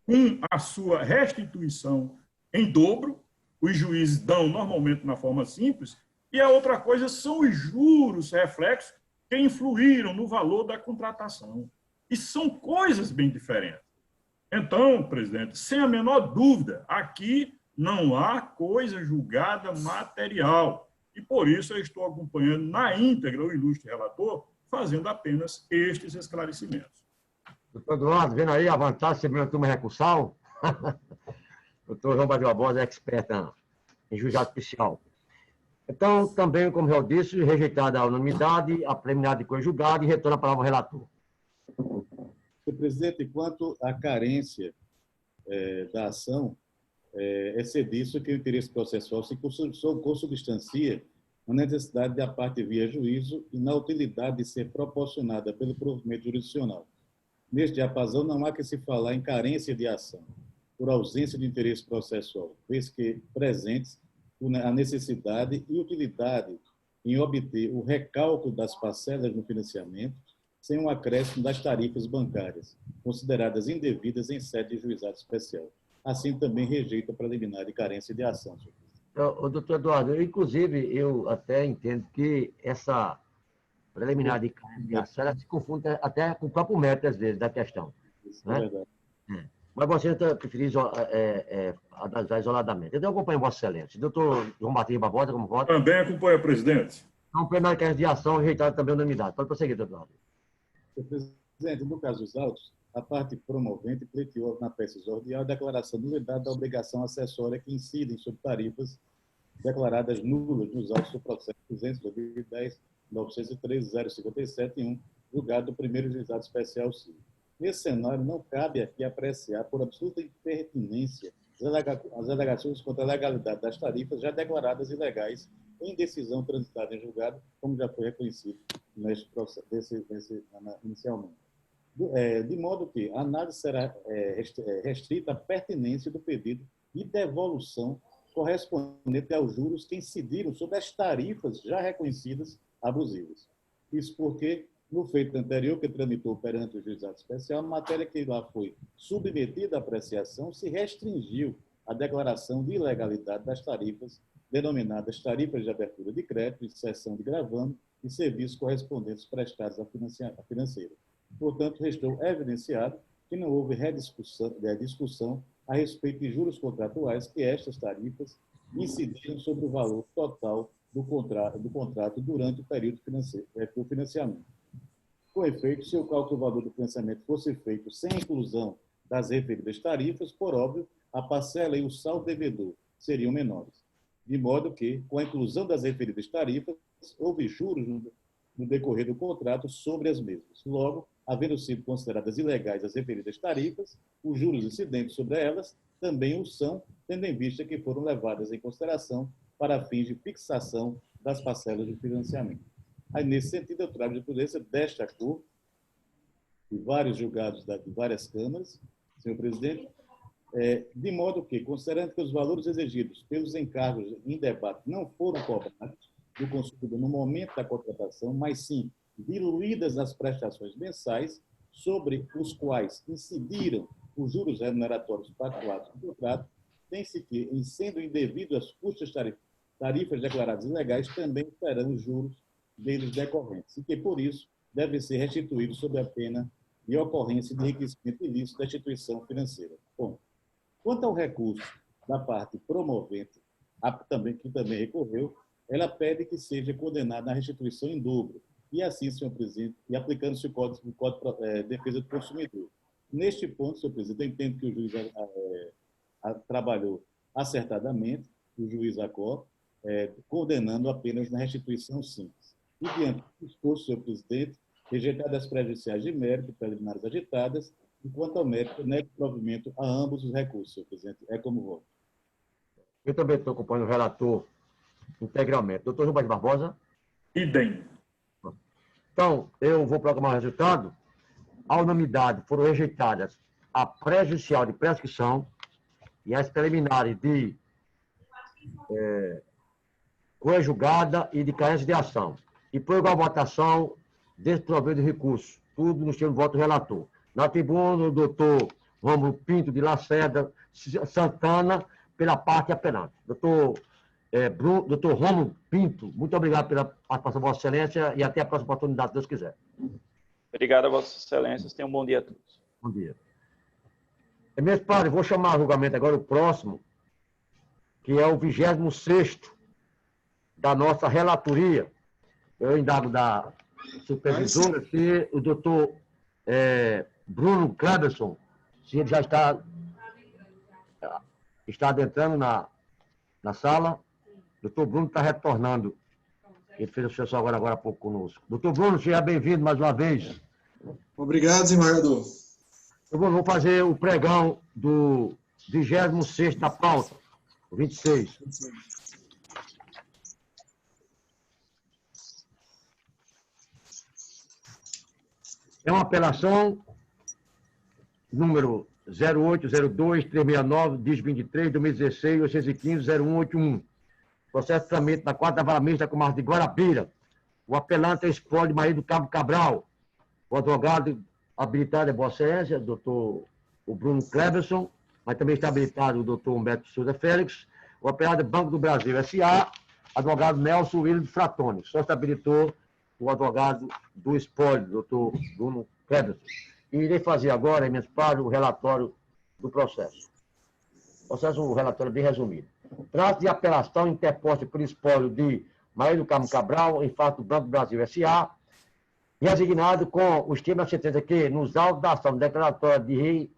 C: com a sua restituição em dobro, os juízes dão normalmente na forma simples, e a outra coisa são os juros reflexos que influíram no valor da contratação. E são coisas bem diferentes. Então, presidente, sem a menor dúvida, aqui não há coisa julgada material. E por isso eu estou acompanhando na íntegra o ilustre relator, fazendo apenas estes esclarecimentos.
A: Doutor Eduardo, vendo aí a vantagem de ser membro da turma recursal? Doutor João Batista Barbosa é expert em juizado especial. Então, também, como eu disse, rejeitada a unanimidade, a preliminar de coisa julgada e retorna a palavra ao relator.
B: Senhor presidente, quanto à carência da ação, é serviço que o interesse processual se consubstancia na necessidade da parte via juízo e na utilidade de ser proporcionada pelo provimento jurisdicional. Neste diapasão, não há que se falar em carência de ação, por ausência de interesse processual, vez que presentes a necessidade e utilidade em obter o recálculo das parcelas no financiamento sem um acréscimo das tarifas bancárias, consideradas indevidas em sede de juizado especial. Assim, também rejeita a preliminar de carência de ação, senhor presidente.
A: Doutor Eduardo, inclusive, eu até entendo que essa preliminar de carência de ação, ela se confunde até com o próprio mérito, às vezes, da questão.
B: Isso
A: né?
B: é verdade.
A: Mas você preferir analisar isoladamente. Então, eu acompanho Vossa Excelência. Doutor João Batista Barbosa, como vota?
C: Também acompanha, presidente.
A: Então, plenário de carência de ação, rejeitado também a unanimidade. Pode prosseguir, doutor Eduardo.
B: Senhor presidente, no caso dos autos, a parte promovente pleiteou na peça exordial a declaração de nulidade da obrigação acessória que incidem sobre tarifas declaradas nulas nos autos do processo 200/2010-913-057-1, julgado do primeiro juizado especial civil. Nesse cenário, não cabe aqui apreciar, por absoluta impertinência, as alegações contra a legalidade das tarifas já declaradas ilegais em decisão transitada em julgado, como já foi reconhecido neste processo, inicialmente. De modo que a análise será restrita à pertinência do pedido e devolução correspondente aos juros que incidiram sobre as tarifas já reconhecidas abusivas. Isso porque, no feito anterior que tramitou perante o juizado especial, a matéria que lá foi submetida à apreciação se restringiu à declaração de ilegalidade das tarifas denominadas tarifas de abertura de crédito, de cessão de gravame e serviços correspondentes prestados à financeira. Portanto, restou evidenciado que não houve discussão a respeito de juros contratuais que estas tarifas incidiram sobre o valor total do contrato durante o período do financiamento. Com efeito, se o cálculo do valor do financiamento fosse feito sem inclusão das referidas tarifas, por óbvio, a parcela e o saldo devedor seriam menores. De modo que, com a inclusão das referidas tarifas, houve juros no decorrer do contrato sobre as mesmas. Logo, havendo sido consideradas ilegais as referidas tarifas, os juros incidentes sobre elas também o são, tendo em vista que foram levadas em consideração para fins de fixação das parcelas de financiamento. Aí, nesse sentido, eu trago de jurisprudência desta Corte, de vários julgados de várias câmaras, senhor presidente, de modo que, considerando que os valores exigidos pelos encargos em debate não foram cobrados do consumidor no momento da contratação, mas sim diluídas nas prestações mensais, sobre os quais incidiram os juros remuneratórios pactuados no contrato, tem-se que, em sendo indevido as custas tarifas declaradas ilegais, também serão os juros deles decorrentes, e que, por isso, devem ser restituídos sob a pena de ocorrência de enriquecimento ilícito da instituição financeira. Bom, quanto ao recurso da parte promovente, que também recorreu, ela pede que seja condenada à restituição em dobro, e assim, senhor presidente, e aplicando-se o Código de Defesa do Consumidor. Neste ponto, senhor presidente, eu entendo que o juiz trabalhou acertadamente, o juiz Acó, condenando apenas na restituição simples. E, diante do discurso, senhor presidente, rejeitadas as prejudiciais de mérito, preliminares agitadas, e quanto ao mérito, nego provimento a ambos os recursos, senhor presidente. É como voto.
A: Eu também estou acompanhando o relator integralmente. Doutor Rubens Barbosa?
C: Idem.
A: Então, eu vou proclamar o resultado. A unanimidade foram rejeitadas a prejudicial de prescrição e as preliminares de coadjugada e de carência de ação. E por igual votação, desprovido de recurso. Tudo no estilo do voto do relator. Na tribuna, o doutor Rômulo Pinto de Lacerda Santana, pela parte apelante. Doutor Rômulo Pinto, muito obrigado pela participação, Vossa Excelência, e até a próxima oportunidade, se Deus quiser.
F: Obrigado a Vossas Excelências. Tenham um bom dia a todos.
A: Bom dia. Meus padres, vou chamar a julgamento agora o próximo, que é o 26º da nossa relatoria. Eu indago da supervisora se o doutor Bruno Cleberson, se ele já está adentrando na sala. Doutor Bruno está retornando. Ele fez a sessão agora há pouco conosco. Doutor Bruno, seja bem-vindo mais uma vez.
E: Obrigado, desembargador.
A: Vou fazer o pregão do 26º da pauta, o 26. É uma apelação número 0802-369-2023, 2016-815-0181. Processo de trâmite na 4ª Vara Mista da Comarca de Guarabira. O apelante é Espólio Maria do Cabo Cabral. O advogado habilitado é Vossa Excelência, doutor Bruno Cleberson, mas também está habilitado o doutor Humberto Souza Félix. O apelado é Banco do Brasil S.A., advogado Nelson William de Fratoni. Só se habilitou o advogado do espólio, doutor Bruno Cleberson. E irei fazer agora, meus pares, o relatório do processo. O relatório bem resumido. Trata de apelação interposta pelo espólio de Maria do Carmo Cabral, em fato do Banco do Brasil S.A., e asignado com o estima da sentença que, nos autos da ação declaratória de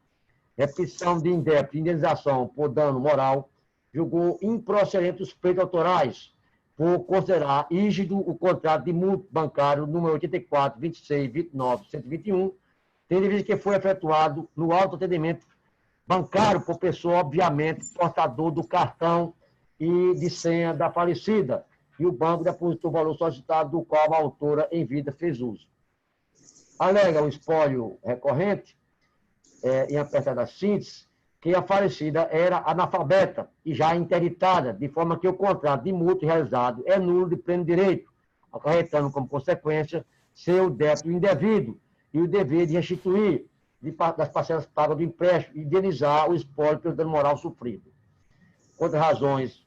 A: repetição de indenização por dano moral, julgou improcedente os pleitos autorais por considerar rígido o contrato de multa bancário número 84, 26, 29, 121, tendo em vista que foi efetuado no autoatendimento bancário por pessoa, obviamente, portador do cartão e de senha da falecida, e o banco depositou o valor solicitado do qual a autora em vida fez uso. Alega o espólio recorrente, em apertada síntese, que a falecida era analfabeta e já interditada, de forma que o contrato de mútuo realizado é nulo de pleno direito, acarretando como consequência seu débito indevido e o dever de restituir das parcelas pagas do empréstimo e indenizar o espólio pelo dano moral sofrido. Contra razões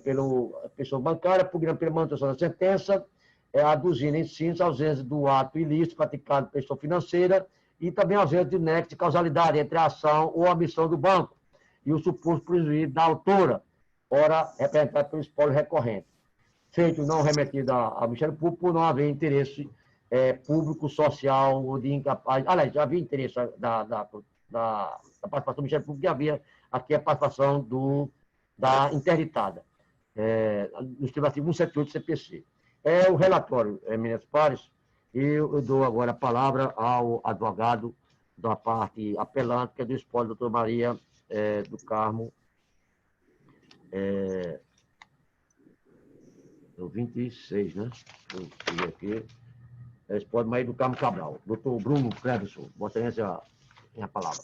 A: pela pessoa bancária, pugnando pela manutenção da sentença, aduzindo em síntese a ausência do ato ilícito praticado pela pessoa financeira e também a ausência de nexo de causalidade entre a ação ou a omissão do banco e o suposto prejuízo da autora, ora representada pelo espólio recorrente. Feito não remetido ao Ministério Público por não haver interesse público, social ou de incapaz. Aliás, já havia interesse da participação do Ministério Público e havia aqui a participação da interditada, no artigo 178 do CPC. O relatório, eminentes pares, e eu dou agora a palavra ao advogado da parte apelante, que é do espólio, doutor Maria do Carmo, do 26, né? Eu peguei aqui. Espólio Maria do Carmo Cabral. Doutor Bruno Cleverson, Vossa Excelência tem a palavra.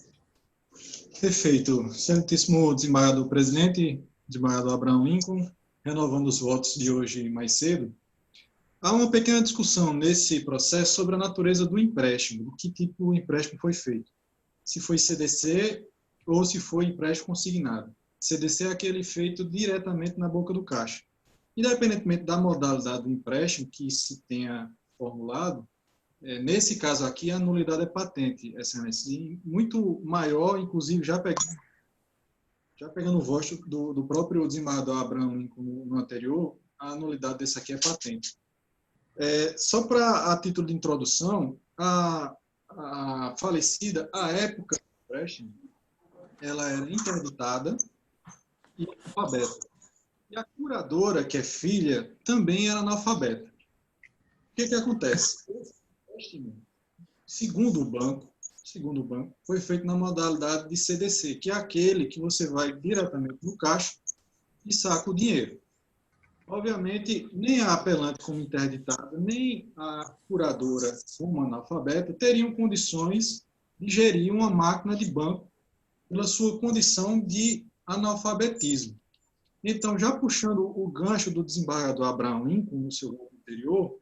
E: Perfeito. Excelentíssimo desembargador presidente, desembargador Abraham Lincoln, renovando os votos de hoje mais cedo, há uma pequena discussão nesse processo sobre a natureza do empréstimo, do que tipo de empréstimo foi feito. Se foi CDC ou se foi empréstimo consignado. CDC é aquele feito diretamente na boca do caixa. Independentemente da modalidade do empréstimo que se tenha formulado, nesse caso aqui a nulidade é patente, excelência, e muito maior, inclusive já pegando o voto do próprio desembargador Abraham Lincoln no anterior, a nulidade desse aqui é patente. Só para a título de introdução, a falecida, à época do empréstimo, ela era interditada e analfabeta. E a curadora, que é filha, também era analfabeta. O que acontece? Esse empréstimo, segundo o banco, foi feito na modalidade de CDC, que é aquele que você vai diretamente no caixa e saca o dinheiro. Obviamente, nem a apelante como interditada, nem a curadora como analfabeta teriam condições de gerir uma máquina de banco pela sua condição de analfabetismo. Então, já puxando o gancho do desembargador Abraham Lincoln no seu voto anterior,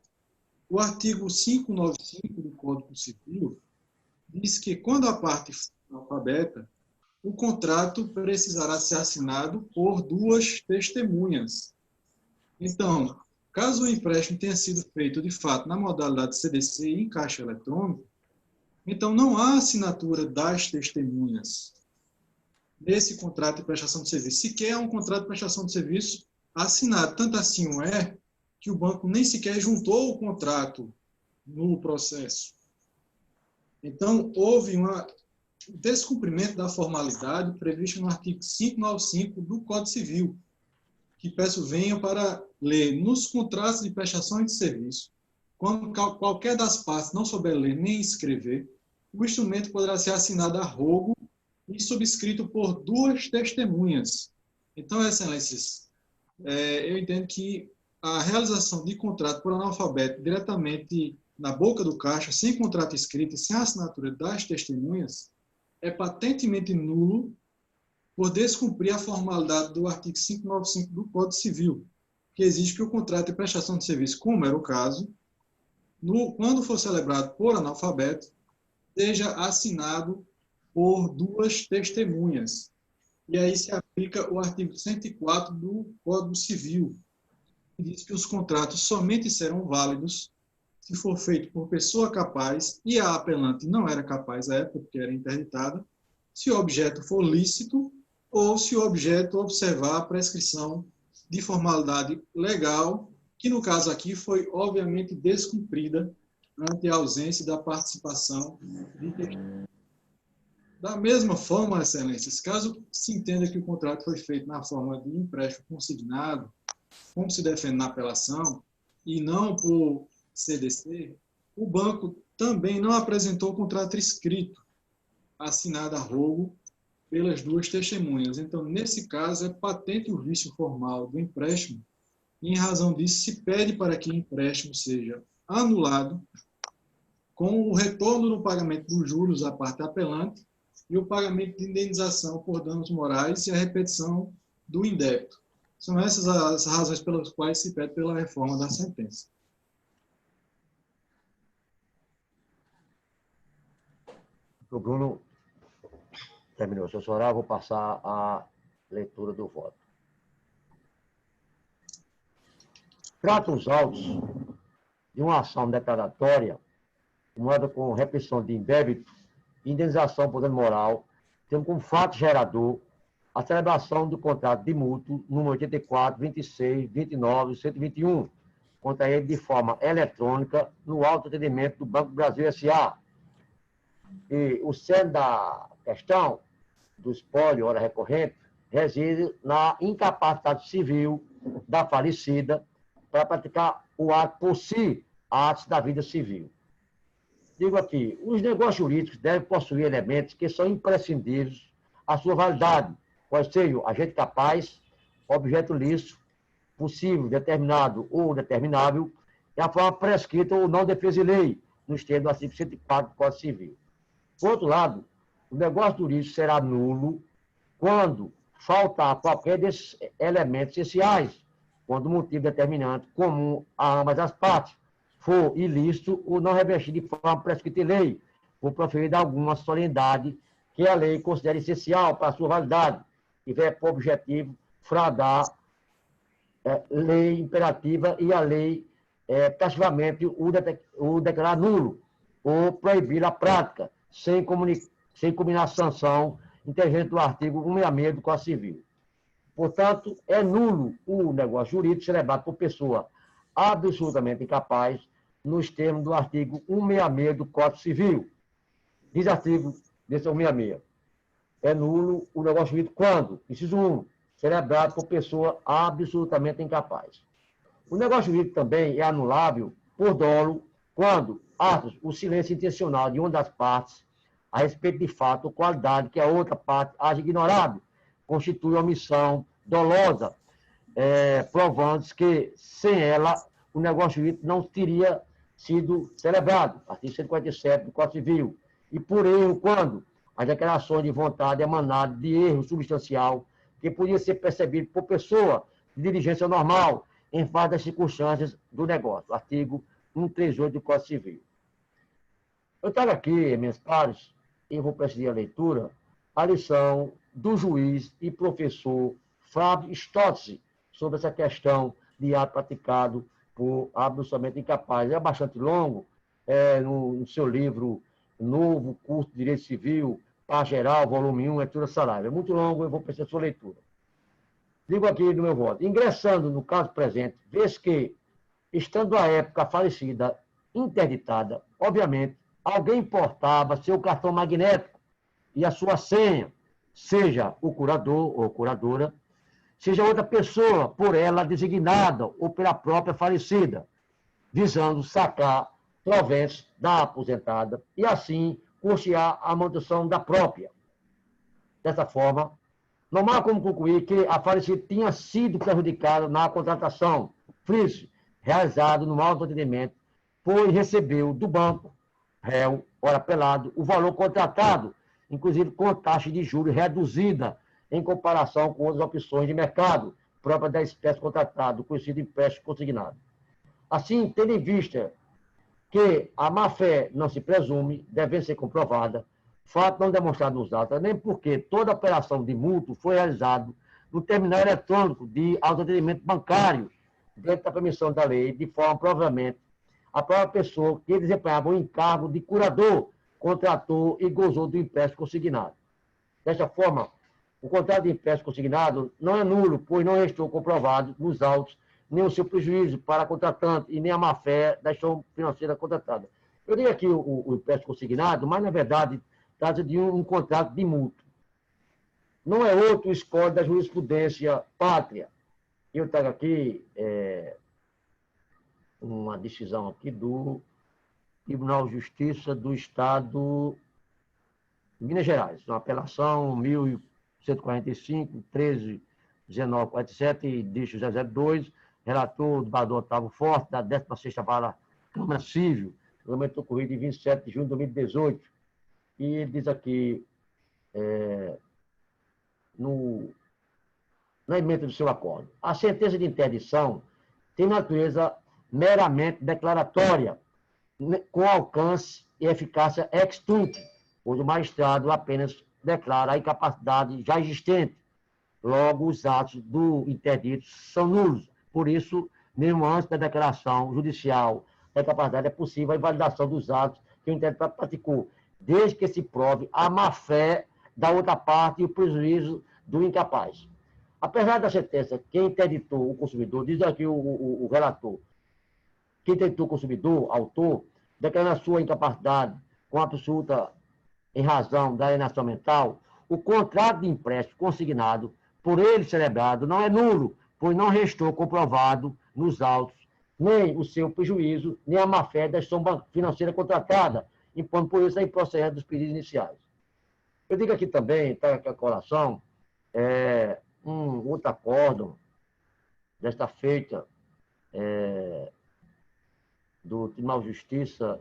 E: o artigo 595 do Código Civil diz que quando a parte for analfabeta, o contrato precisará ser assinado por duas testemunhas. Então, caso o empréstimo tenha sido feito, de fato, na modalidade CDC e em caixa eletrônico, então não há assinatura das testemunhas nesse contrato de prestação de serviço. Sequer é um contrato de prestação de serviço assinado. Tanto assim que o banco nem sequer juntou o contrato no processo. Então, houve um descumprimento da formalidade prevista no artigo 595 do Código Civil, que peço venham para ler nos contratos de prestação de serviço, quando qualquer das partes não souber ler nem escrever, o instrumento poderá ser assinado a rogo e subscrito por duas testemunhas. Então, excelências, eu entendo que a realização de contrato por analfabeto diretamente na boca do caixa, sem contrato escrito e sem assinatura das testemunhas, é patentemente nulo por descumprir a formalidade do artigo 595 do Código Civil, que exige que o contrato de prestação de serviço, como era o caso, quando for celebrado por analfabeto, seja assinado por duas testemunhas. E aí se aplica o artigo 104 do Código Civil, que diz que os contratos somente serão válidos se for feito por pessoa capaz, e a apelante não era capaz à época, porque era interditada, se o objeto for lícito ou se o objeto observar a prescrição de formalidade legal, que no caso aqui foi obviamente descumprida ante a ausência da participação de testemunha. Da mesma forma, excelências, caso se entenda que o contrato foi feito na forma de empréstimo consignado, como se defende na apelação, e não por CDC, o banco também não apresentou o contrato escrito, assinado a rogo pelas duas testemunhas. Então, nesse caso, é patente o vício formal do empréstimo, e em razão disso se pede para que o empréstimo seja anulado com o retorno no pagamento dos juros à parte apelante e o pagamento de indenização por danos morais e a repetição do indébito. São essas as razões pelas quais se pede pela reforma da sentença.
A: O Bruno terminou seu oral, vou passar a leitura do voto. Trata os autos de uma ação declaratória, moeda com repetição de indébito e indenização por dano moral, tendo como fato gerador a celebração do contrato de mútuo número 84, 26, 29 e 121, contra ele de forma eletrônica no autoatendimento do Banco do Brasil S.A. E o cerne da questão do espólio, hora recorrente, reside na incapacidade civil da falecida para praticar o ato por si, atos da vida civil. Digo aqui, os negócios jurídicos devem possuir elementos que são imprescindíveis à sua validade, quais sejam agente capaz, objeto lícito, possível, determinado ou determinável, e a forma prescrita ou não defesa de lei, nos termos do artigo 104 do Código Civil. Por outro lado, o negócio jurídico será nulo quando faltar qualquer desses elementos essenciais, quando o motivo determinante comum a ambas as partes for ilícito ou não revestir de forma prescrita em lei, ou proferida alguma solenidade que a lei considere essencial para a sua validade, e tiver por objetivo fraudar lei imperativa e a lei passivamente o declarar nulo, ou proibir a prática, sem combinar a sanção intergente do artigo 166 do Código Civil. Portanto, é nulo o negócio jurídico celebrado por pessoa absolutamente incapaz, nos termos do artigo 166 do Código Civil. Diz artigo desse 166. É nulo o negócio jurídico quando, inciso 1, celebrado por pessoa absolutamente incapaz. O negócio jurídico também é anulável por dolo quando atos o silêncio intencional de uma das partes a respeito de fato ou qualidade que a outra parte haja ignorado, constitui omissão dolosa, provando que, sem ela, o negócio jurídico não teria sido celebrado, artigo 147 do Código Civil, e por erro quando as declarações de vontade emanadas de erro substancial que podia ser percebido por pessoa de diligência normal em face das circunstâncias do negócio, artigo 138 do Código Civil. Eu trago aqui, meus pares, e vou presidir a leitura, a lição do juiz e professor Fábio Stotzi sobre essa questão de ato praticado por absolutamente incapaz. É bastante longo, no seu livro Novo Curso de Direito Civil, Par Geral, volume 1, leitura Saraiva. É muito longo, eu vou precisar da sua leitura. Digo aqui no meu voto, ingressando no caso presente, vez que, estando à época falecida interditada, obviamente, alguém portava seu cartão magnético e a sua senha, seja o curador ou curadora, seja outra pessoa por ela designada ou pela própria falecida, visando sacar proventos da aposentada e, assim, custear a manutenção da própria. Dessa forma, não há como concluir que a falecida tinha sido prejudicada na contratação, frise, realizado no autoatendimento, pois recebeu do banco, réu, ora pelado, o valor contratado, inclusive com taxa de juros reduzida em comparação com outras opções de mercado próprias da espécie contratada, conhecido empréstimo consignado. Assim, tendo em vista que a má-fé não se presume, deve ser comprovada, fato não demonstrado nos autos, nem porque toda operação de mútuo foi realizada no terminal eletrônico de autoatendimento bancário, dentro da permissão da lei, de forma, provavelmente, a própria pessoa que desempenhava o encargo de curador contratou e gozou do empréstimo consignado. Desta forma, o contrato de empréstimo consignado não é nulo, pois não restou comprovado nos autos nem o seu prejuízo para a contratante e nem a má-fé da gestão financeira contratada. Eu dei aqui o empréstimo consignado, mas, na verdade, trata de um contrato de mútuo. Não é outro espólio da jurisprudência pátria. Eu trago aqui uma decisão aqui do Tribunal de Justiça do Estado de Minas Gerais, uma apelação 1145, 13, 1947, dígito 002, relator do desembargador Otávio Forte, da 16ª Vara Câmara Civil, regulamento ocorrido em 27 de junho de 2018, e diz aqui, na emenda do seu acordo. A sentença de interdição tem natureza meramente declaratória, com alcance e eficácia ex tunc, pois o magistrado apenas declara a incapacidade já existente. Logo, os atos do interdito são nulos. Por isso, mesmo antes da declaração judicial da incapacidade, é possível a invalidação dos atos que o interdito praticou, desde que se prove a má-fé da outra parte e o prejuízo do incapaz. Apesar da sentença, quem interditou o consumidor, diz aqui o relator, quem interditou o consumidor, autor, declarando a sua incapacidade com absoluta em razão da alienação mental, o contrato de empréstimo consignado por ele celebrado não é nulo, pois não restou comprovado nos autos nem o seu prejuízo, nem a má-fé da instituição financeira contratada, impondo por isso a improcedência dos pedidos iniciais. Eu digo aqui também, está aqui a colação, um outro acórdão desta feita do Tribunal de Justiça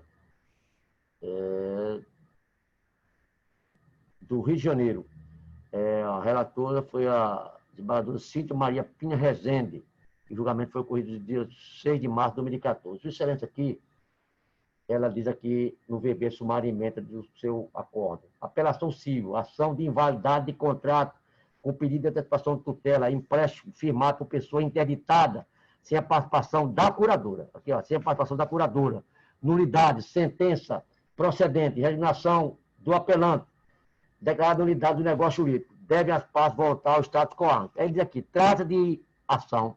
A: do Rio de Janeiro. A relatora foi a desembargadora Cíntia Maria Pinha Rezende. O julgamento foi ocorrido no dia 6 de março de 2014. Sua Excelência aqui, ela diz aqui no VB sumariamente do seu acordo. Apelação civil, ação de invalidade de contrato com pedido de antecipação de tutela, empréstimo firmado por pessoa interditada, sem a participação da curadora. Aqui, ó, sem a participação da curadora. Nulidade, sentença procedente, resignação do apelante, declarada nulidade do negócio jurídico. Deve as partes voltar ao status quo. Ele diz aqui, trata de ação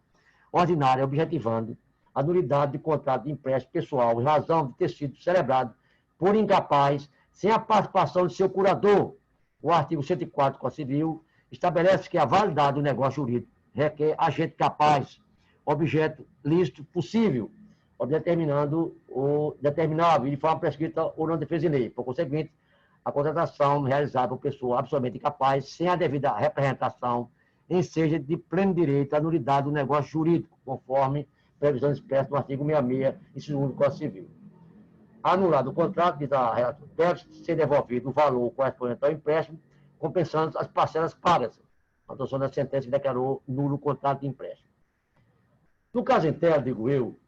A: ordinária objetivando a nulidade de contrato de empréstimo pessoal em razão de ter sido celebrado por incapaz, sem a participação de seu curador. O artigo 104 do Código Civil estabelece que a validade do negócio jurídico requer agente capaz, objeto lícito possível, determinando o determinável de forma prescrita ou não defesa em lei. Por conseguinte, a contratação realizada por pessoa absolutamente incapaz, sem a devida representação, enseja de pleno direito à nulidade do negócio jurídico, conforme previsão expressa no artigo 66, inciso 1 do Código Civil. Anulado o contrato, diz a relatora, deve ser devolvido o valor correspondente ao empréstimo, compensando as parcelas pagas. A adoção da sentença que declarou nulo o contrato de empréstimo. No caso inteiro, digo eu,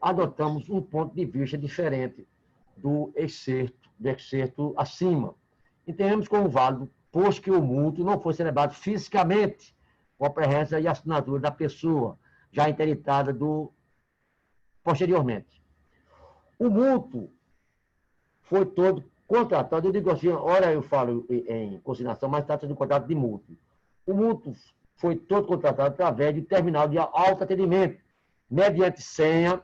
A: adotamos um ponto de vista diferente do excerto acima. Entendemos como válido, posto que o mútuo não foi celebrado fisicamente com a presença e assinatura da pessoa já interditada posteriormente. O mútuo foi todo contratado, eu digo assim, ora eu falo em consignação, mas trata de um contrato de mútuo. O mútuo foi todo contratado através de terminal de autoatendimento, mediante senha,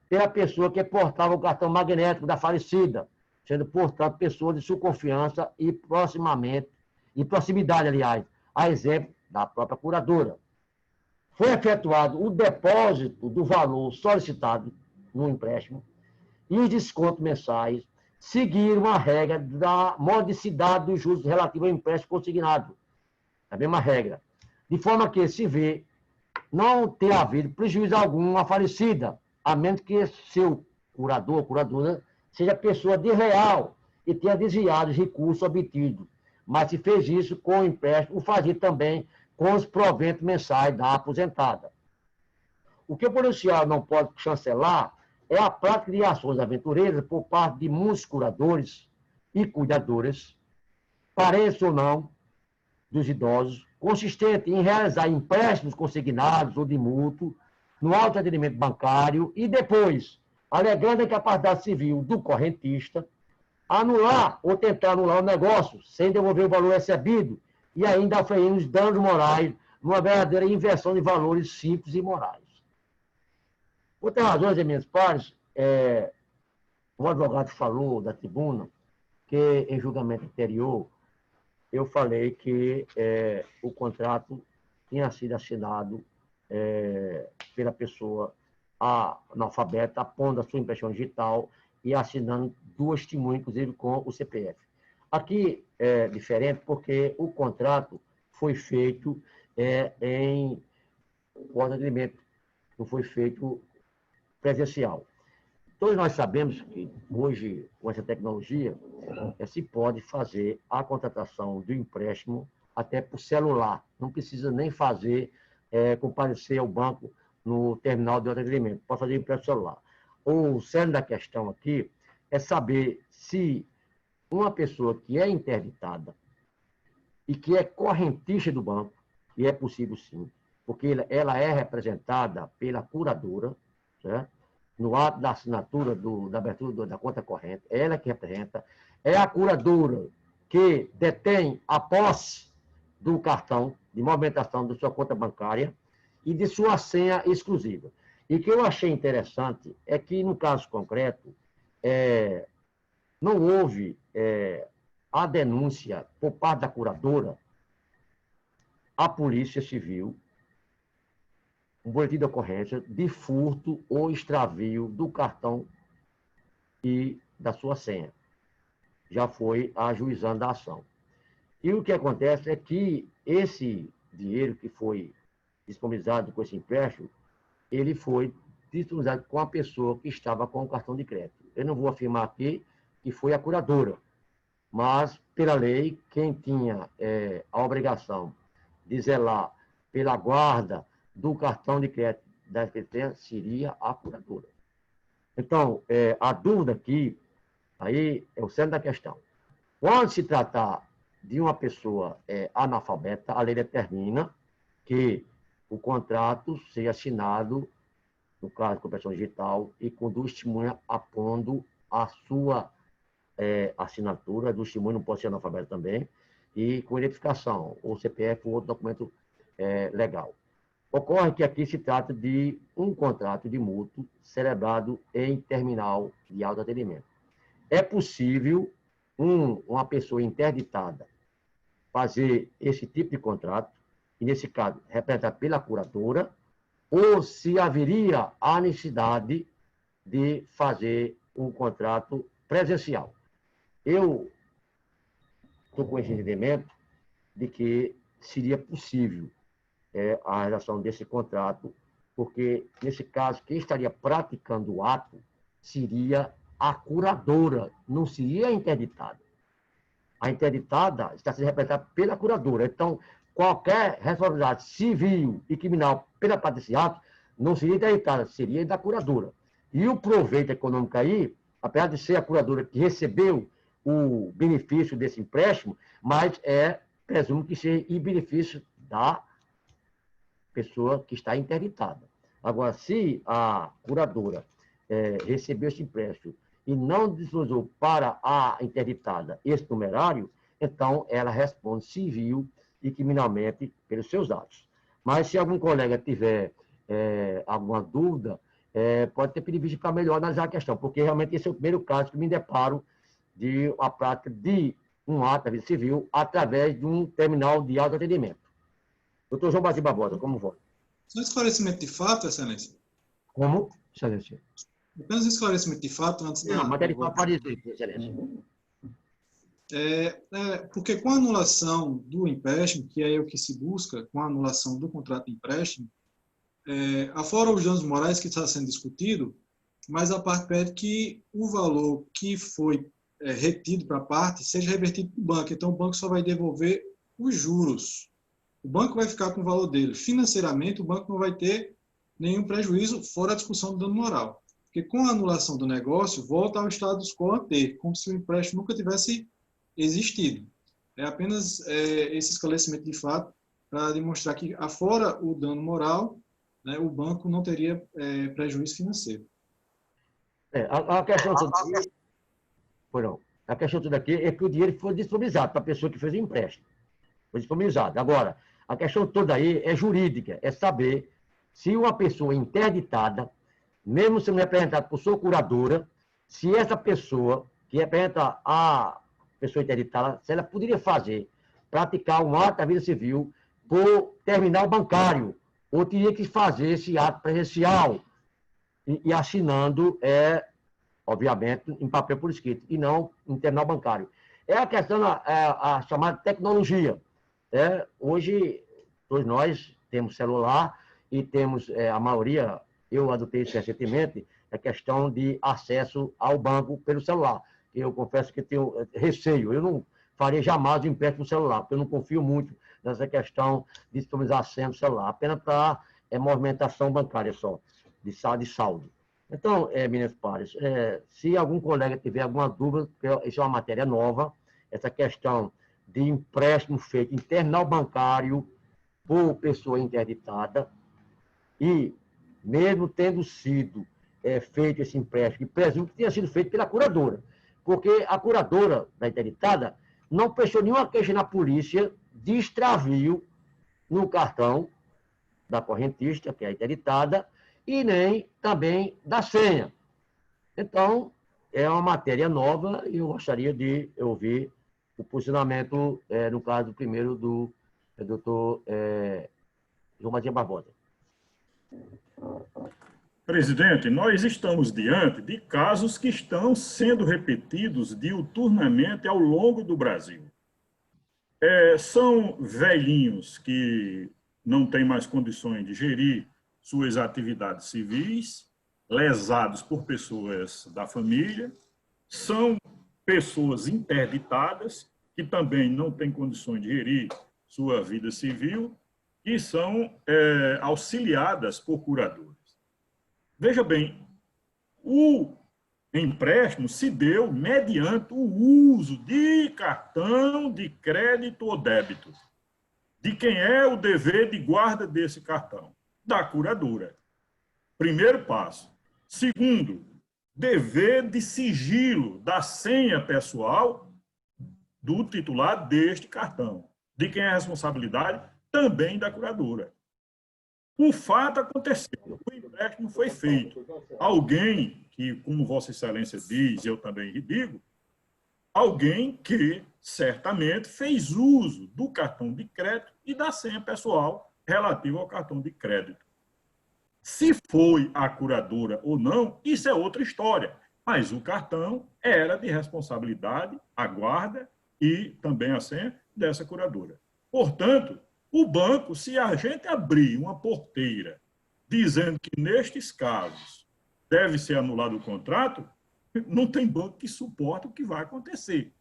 A: pela pessoa que portava o cartão magnético da falecida, sendo, portanto, pessoa de sua confiança e proximidade, aliás, a exemplo da própria curadora. Foi efetuado o depósito do valor solicitado no empréstimo e os descontos mensais seguiram a regra da modicidade dos juros relativos ao empréstimo consignado. A mesma regra. De forma que se vê não ter havido prejuízo algum à falecida, a menos que seu curador ou curadora seja pessoa desleal e tenha desviado os recursos obtidos. Mas se fez isso com o empréstimo, o fazia também com os proventos mensais da aposentada. O que o policial não pode chancelar é a prática de ações aventureiras por parte de muitos curadores e cuidadoras, parentes ou não, dos idosos, consistente em realizar empréstimos consignados ou de mútuo no autoatendimento bancário e depois, alegando a incapacidade civil do correntista, anular ou tentar anular o negócio sem devolver o valor recebido e ainda oferir os danos morais numa verdadeira inversão de valores simples e morais. Outras razões, minhas pares, o advogado falou da tribuna que, em julgamento anterior, eu falei que o contrato tinha sido assinado pela pessoa analfabeta, pondo a sua impressão digital e assinando duas testemunhas, inclusive com o CPF. Aqui é diferente porque o contrato foi feito em pós-atendimento, não foi feito presencial. Todos nós sabemos que hoje, com essa tecnologia, se pode fazer a contratação do empréstimo até por celular. Não precisa nem fazer, comparecer ao banco no terminal de atendimento. Pode fazer empréstimo celular. O cerne da questão aqui é saber se uma pessoa que é interditada e que é correntista do banco, e é possível sim, porque ela é representada pela curadora, certo? No ato da assinatura da abertura da conta corrente, é ela que representa, é a curadora que detém a posse do cartão de movimentação da sua conta bancária e de sua senha exclusiva. E o que eu achei interessante é que, no caso concreto, não houve a denúncia por parte da curadora à Polícia Civil, um boletim de ocorrência de furto ou extravio do cartão e da sua senha. Já foi ajuizando a ação. E o que acontece é que esse dinheiro que foi disponibilizado com esse empréstimo, ele foi disponibilizado com a pessoa que estava com o cartão de crédito. Eu não vou afirmar aqui que foi a curadora, mas, pela lei, quem tinha a obrigação de zelar pela guarda do cartão de crédito da SPT seria a curadora. Então, a dúvida aqui, aí é o centro da questão. Quando se tratar de uma pessoa analfabeta, a lei determina que o contrato seja assinado, no caso de cooperação digital, e com duas testemunhas apondo a sua assinatura, do testemunho não pode ser analfabeto também, e com identificação, ou CPF ou outro documento legal. Ocorre que aqui se trata de um contrato de mútuo celebrado em terminal de autoatendimento. É possível uma pessoa interditada fazer esse tipo de contrato, e nesse caso, representada pela curadora, ou se haveria a necessidade de fazer um contrato presencial. Eu estou com esse entendimento de que seria possível a realização desse contrato, porque, nesse caso, quem estaria praticando o ato seria a curadora, não seria a interditada. A interditada está sendo representada pela curadora. Então, qualquer responsabilidade civil e criminal pela parte desse ato não seria interditada, seria da curadora. E o proveito econômico aí, apesar de ser a curadora que recebeu o benefício desse empréstimo, mas presumo que seja em benefício da pessoa que está interditada. Agora, se a curadora recebeu esse empréstimo e não disponibilizou para a interditada esse numerário, então ela responde civil e criminalmente pelos seus atos. Mas se algum colega tiver alguma dúvida, pode ter pedido para melhor analisar a questão, porque realmente esse é o primeiro caso que me deparo de uma prática de um ato da vida civil através de um terminal de autoatendimento. Doutor João Batista Barbosa, como foi?
E: Só esclarecimento de fato, Excelência?
A: Como, Excelência?
E: Apenas esclarecimento de fato antes da...
A: Não, matéria de fato pode dizer, Excelência.
E: Porque com a anulação do empréstimo, que é o que se busca, com a anulação do contrato de empréstimo, afora os danos morais que está sendo discutido, mas a parte pede que o valor que foi retido para a parte seja revertido para o banco. Então, o banco só vai devolver os juros. O banco vai ficar com o valor dele. Financeiramente, o banco não vai ter nenhum prejuízo, fora a discussão do dano moral. Porque com a anulação do negócio, volta ao status quo ante, como se o empréstimo nunca tivesse existido. É apenas esse esclarecimento de fato para demonstrar que, afora o dano moral, né, o banco não teria prejuízo financeiro.
A: A questão toda aqui, a questão toda aqui é que o dinheiro foi disponibilizado para a pessoa que fez o empréstimo. Foi disponibilizado. Agora, a questão toda aí é jurídica, é saber se uma pessoa interditada, mesmo sendo representada por sua curadora, se essa pessoa que representa a pessoa interditada, se ela poderia praticar um ato da vida civil por terminal bancário, ou teria que fazer esse ato presencial e assinando, obviamente, em papel por escrito, e não em terminal bancário. É a questão, a chamada tecnologia. Hoje, todos nós temos celular e temos, a maioria, eu adotei isso recentemente, a questão de acesso ao banco pelo celular. eu confesso que tenho receio. Eu não faria jamais o empréstimo celular, porque eu não confio muito nessa questão de disponibilizar senha no celular, apenas para movimentação bancária só, de saldo. Então, meninas pares, se algum colega tiver alguma dúvida, porque isso é uma matéria nova, essa questão de empréstimo feito em terminal bancário por pessoa interditada, e mesmo tendo sido feito esse empréstimo, que presumo que tenha sido feito pela curadora, porque a curadora da interditada não prestou nenhuma queixa na polícia de extravio no cartão da correntista, que é a interditada, e nem também da senha. Então, é uma matéria nova e eu gostaria de ouvir o posicionamento, no caso primeiro do doutor João Maria Barbosa.
C: Presidente, nós estamos diante de casos que estão sendo repetidos diuturnamente ao longo do Brasil. São velhinhos que não têm mais condições de gerir suas atividades civis, lesados por pessoas da família, são pessoas interditadas, que também não têm condições de gerir sua vida civil, e são auxiliadas por curadores. Veja bem, o empréstimo se deu mediante o uso de cartão de crédito ou débito. De quem é o dever de guarda desse cartão? Da curadora. Primeiro passo. Segundo, dever de sigilo da senha pessoal do titular deste cartão. De quem é a responsabilidade? Também da curadora. O fato aconteceu, o empréstimo foi feito. Alguém que, como Vossa Excelência diz, eu também digo, alguém que certamente fez uso do cartão de crédito e da senha pessoal relativa ao cartão de crédito. Se foi a curadora ou não, isso é outra história. Mas o cartão era de responsabilidade, a guarda e também a senha dessa curadora. Portanto, o banco, se a gente abrir uma porteira dizendo que nestes casos deve ser anulado o contrato, não tem banco que suporte o que vai acontecer.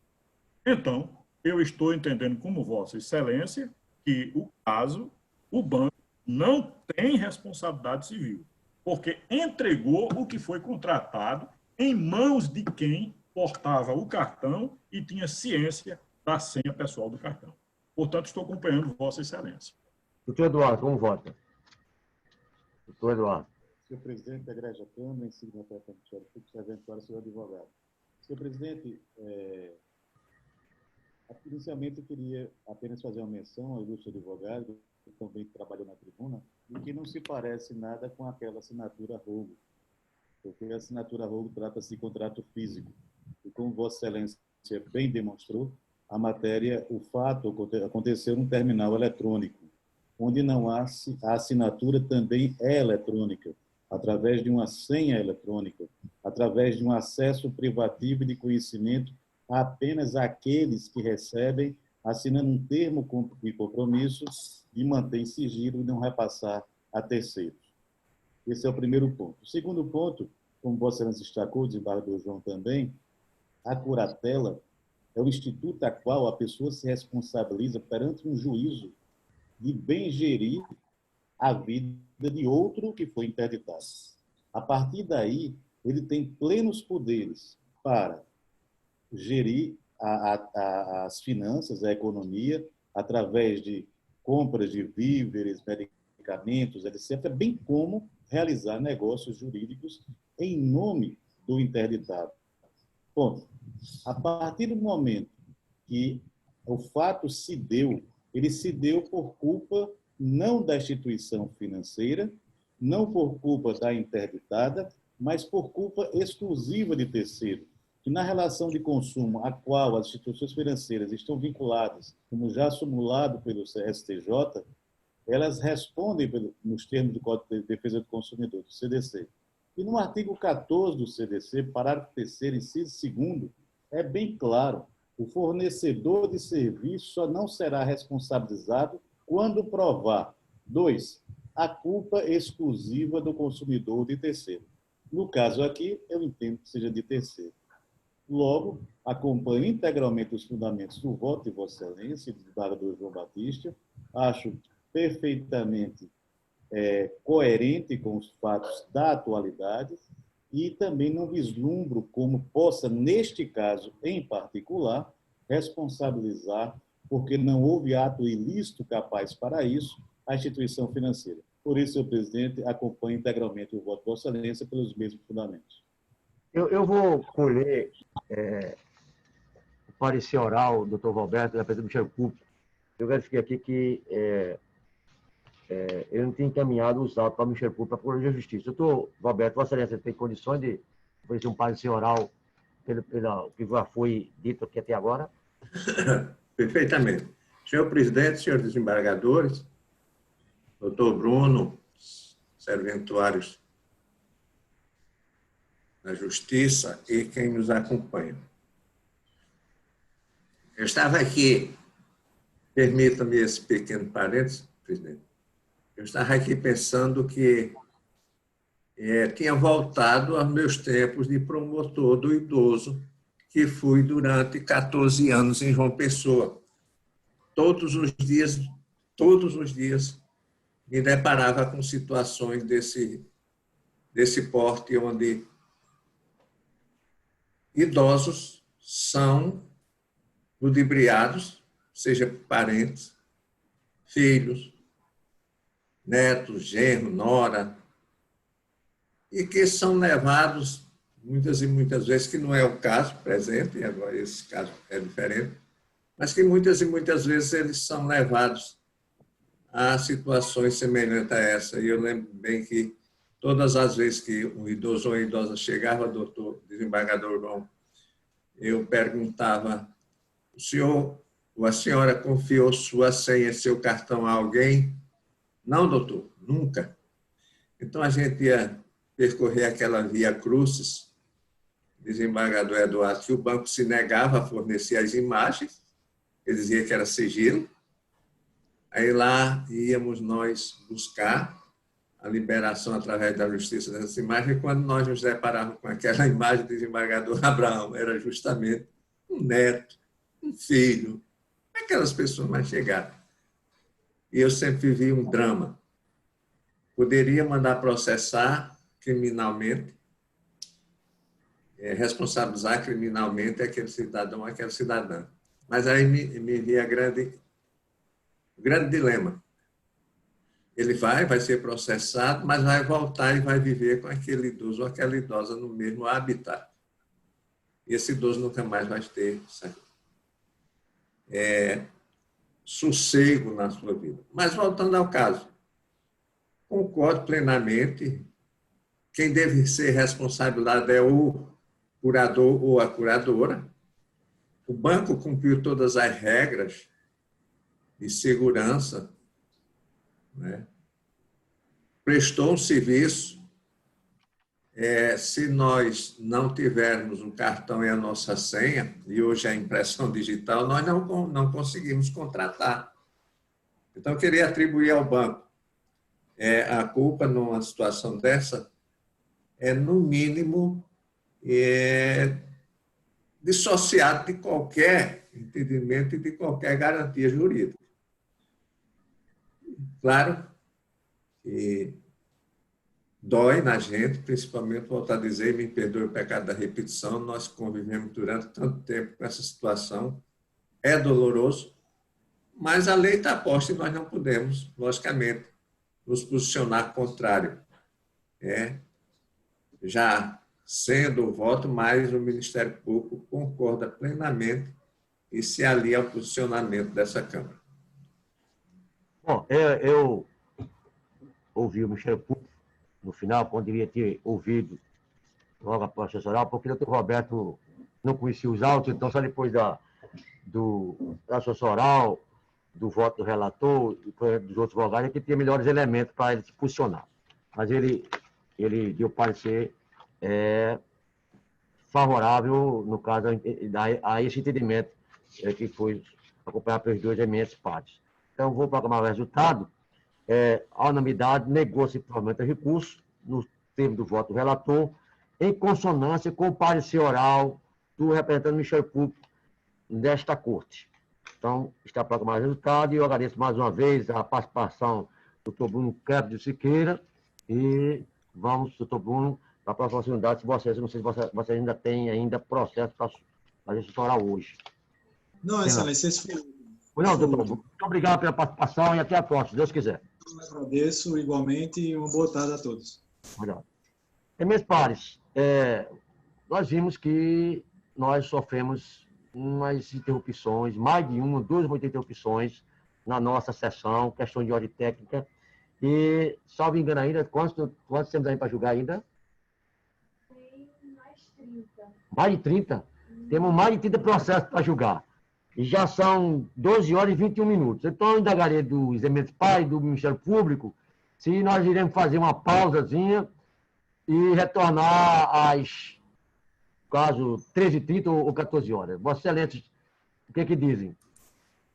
C: Então, eu estou entendendo como Vossa Excelência que o caso, o banco não tem responsabilidade civil, porque entregou o que foi contratado em mãos de quem portava o cartão e tinha ciência da senha pessoal do cartão. Portanto, estou acompanhando Vossa Excelência.
A: Doutor Eduardo, como vota? Doutor Eduardo.
B: Senhor presidente da Igreja Câmara, em seguida da Comissão Eventuária, senhor advogado. Senhor presidente, inicialmente eu queria apenas fazer uma menção ao ilustre advogado, que também trabalhou na tribuna, e que não se parece nada com aquela assinatura rogo, porque a assinatura rogo trata-se de contrato físico. E como Vossa Excelência bem demonstrou, a matéria, o fato aconteceu num terminal eletrônico, onde não há a assinatura também é eletrônica, através de uma senha eletrônica, através de um acesso privativo e de conhecimento a apenas aqueles que recebem, assinando um termo de compromisso de manter em sigilo e não repassar a terceiros. Esse é o primeiro ponto. O segundo ponto, como Vossa Excelência destacou, o desembargador João também, a curatela é o instituto a qual a pessoa se responsabiliza perante um juízo de bem gerir a vida de outro que foi interditado. A partir daí, ele tem plenos poderes para gerir as finanças, a economia, através de compras de víveres, medicamentos, etc., bem como realizar negócios jurídicos em nome do interditado. Ponto. A partir do momento que o fato se deu, ele se deu por culpa não da instituição financeira, não por culpa da interditada, mas por culpa exclusiva de terceiro, que na relação de consumo a qual as instituições financeiras estão vinculadas, como já simulado pelo STJ, elas respondem nos termos do Código de Defesa do Consumidor, do CDC. E no artigo 14 do CDC, parágrafo 3º, inciso 2º, é bem claro, o fornecedor de serviço só não será responsabilizado quando provar, 2, a culpa exclusiva do consumidor de terceiro. No caso aqui, eu entendo que seja de terceiro. Logo, acompanho integralmente os fundamentos do voto de Vossa Excelência, do desembargador João Batista, acho perfeitamente coerente com os fatos da atualidade e também não vislumbro como possa, neste caso em particular, responsabilizar, porque não houve ato ilícito capaz para isso, a instituição financeira. Por isso, senhor presidente, acompanho integralmente o voto de Vossa Excelência pelos mesmos fundamentos.
A: Eu vou colher o parecer oral do Dr. Roberto, da presidente do Ministério Público. Eu verifiquei aqui que eu não tinha encaminhado os autos para o Ministério Público, para a Procuradoria de Justiça. Doutor Roberto, Vossa Excelência tem condições de oferecer um parecer oral pelo que já foi dito aqui até agora?
D: Perfeitamente. Senhor presidente, senhores desembargadores, doutor Bruno, serventuários da Justiça e quem nos acompanha. Eu estava aqui, permita-me esse pequeno parênteses, presidente, eu estava aqui pensando que tinha voltado aos meus tempos de promotor do idoso, que fui durante 14 anos em João Pessoa. Todos os dias, me deparava com situações desse porte, onde idosos são ludibriados, seja parentes, filhos, netos, genro, nora, e que são levados, muitas e muitas vezes, que não é o caso presente, agora esse caso é diferente, mas que muitas e muitas vezes eles são levados a situações semelhantes a essa. E eu lembro bem que todas as vezes que um idoso ou uma idosa chegava, doutor desembargador João, eu perguntava, o senhor ou a senhora confiou sua senha, seu cartão a alguém? Não, doutor, nunca. Então, a gente ia percorrer aquela via crucis, desembargador Eduardo, que o banco se negava a fornecer as imagens, ele dizia que era sigilo. Aí lá íamos nós buscar a liberação através da justiça dessas imagens, e quando nós nos deparávamos com aquela imagem do desembargador Abraão, era justamente um neto, um filho, aquelas pessoas mais chegadas. E eu sempre vivi um drama. Poderia mandar processar criminalmente, responsabilizar criminalmente aquele cidadão, aquela cidadã. Mas aí me via o grande dilema. Ele vai ser processado, mas vai voltar e vai viver com aquele idoso ou aquela idosa no mesmo habitat. E esse idoso nunca mais vai ter sossego na sua vida. Mas voltando ao caso, concordo plenamente, quem deve ser responsabilizado é o curador ou a curadora. O banco cumpriu todas as regras de segurança, né? Prestou um serviço. Se nós não tivermos um cartão e a nossa senha, e hoje a impressão digital, nós não conseguimos contratar. Então, eu queria atribuir ao banco a culpa numa situação dessa, no mínimo, dissociado de qualquer entendimento e de qualquer garantia jurídica. Claro que dói na gente, principalmente, volto a dizer, me perdoe o pecado da repetição, nós convivemos durante tanto tempo com essa situação, é doloroso, mas a lei está posta e nós não podemos, logicamente, nos posicionar contrário. Já sendo o voto, mas o Ministério Público concorda plenamente e se alia ao posicionamento dessa Câmara.
A: Bom, eu ouvi o Ministério Público no final, quando devia ter ouvido logo após o oral, porque o doutor Roberto não conhecia os autos, então só depois da assessor oral, do voto do relator, dos outros vogais, que tinha melhores elementos para ele se posicionar. Mas ele deu parecer favorável, no caso, a esse entendimento que foi acompanhado pelos dois eminentes partes. Então, vou proclamar o resultado. A unanimidade negou-se provavelmente o recurso, no termo do voto do relator, em consonância com o parecer oral do representante do Ministério Público desta corte. Então, está proclamado o resultado e eu agradeço mais uma vez a participação do Dr. Bruno Crepe de Siqueira e vamos, doutor Bruno, para a próxima oportunidade, se vocês, não sei se vocês ainda têm processo para a gente estourar hoje.
E: Não, excelência, esse foi...
A: Não, doutor, muito obrigado pela participação e até a próxima, se Deus quiser.
E: Eu agradeço igualmente e uma boa tarde a todos.
A: Obrigado. Meus pares, nós vimos que nós sofremos umas interrupções, mais de uma, duas interrupções na nossa sessão, questão de ordem técnica. E, salvo engano ainda, quantos temos aí para julgar ainda?
G: Tem mais 30.
A: Mais de 30? Temos mais de 30 processos para julgar. E já são 12 horas e 21 minutos. Então, eu indagaria do Exame Pai, do Ministério Público, se nós iremos fazer uma pausazinha e retornar às, caso, 13h30 ou 14 horas. Vossas Excelências, o que dizem?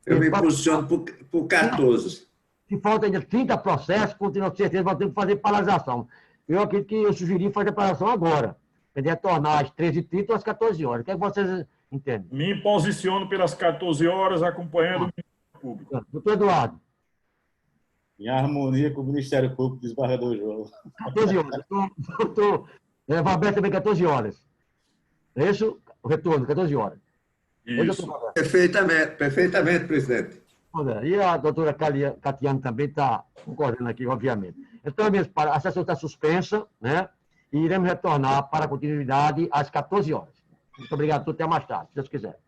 D: Eu me posiciono por 14.
A: Se falta ainda 30 processos, com certeza vamos ter que fazer paralisação. Eu acredito que eu sugeri fazer paralisação agora. Para retornar às 13h30 ou às 14 horas. O que é que vocês entendem?
C: Me posiciono pelas 14 horas, acompanhando o Ministério Público.
A: Doutor Eduardo.
B: Em harmonia com o Ministério Público, desembargador João.
A: 14 horas. Doutor Valberto também 14 horas. É isso? O retorno, 14 horas.
C: Isso.
D: Perfeitamente, presidente.
A: E a doutora Catiane também está concordando aqui, obviamente. Então, a sessão está suspensa, né? E iremos retornar para a continuidade às 14 horas. Muito obrigado a todos, até mais tarde, se Deus quiser.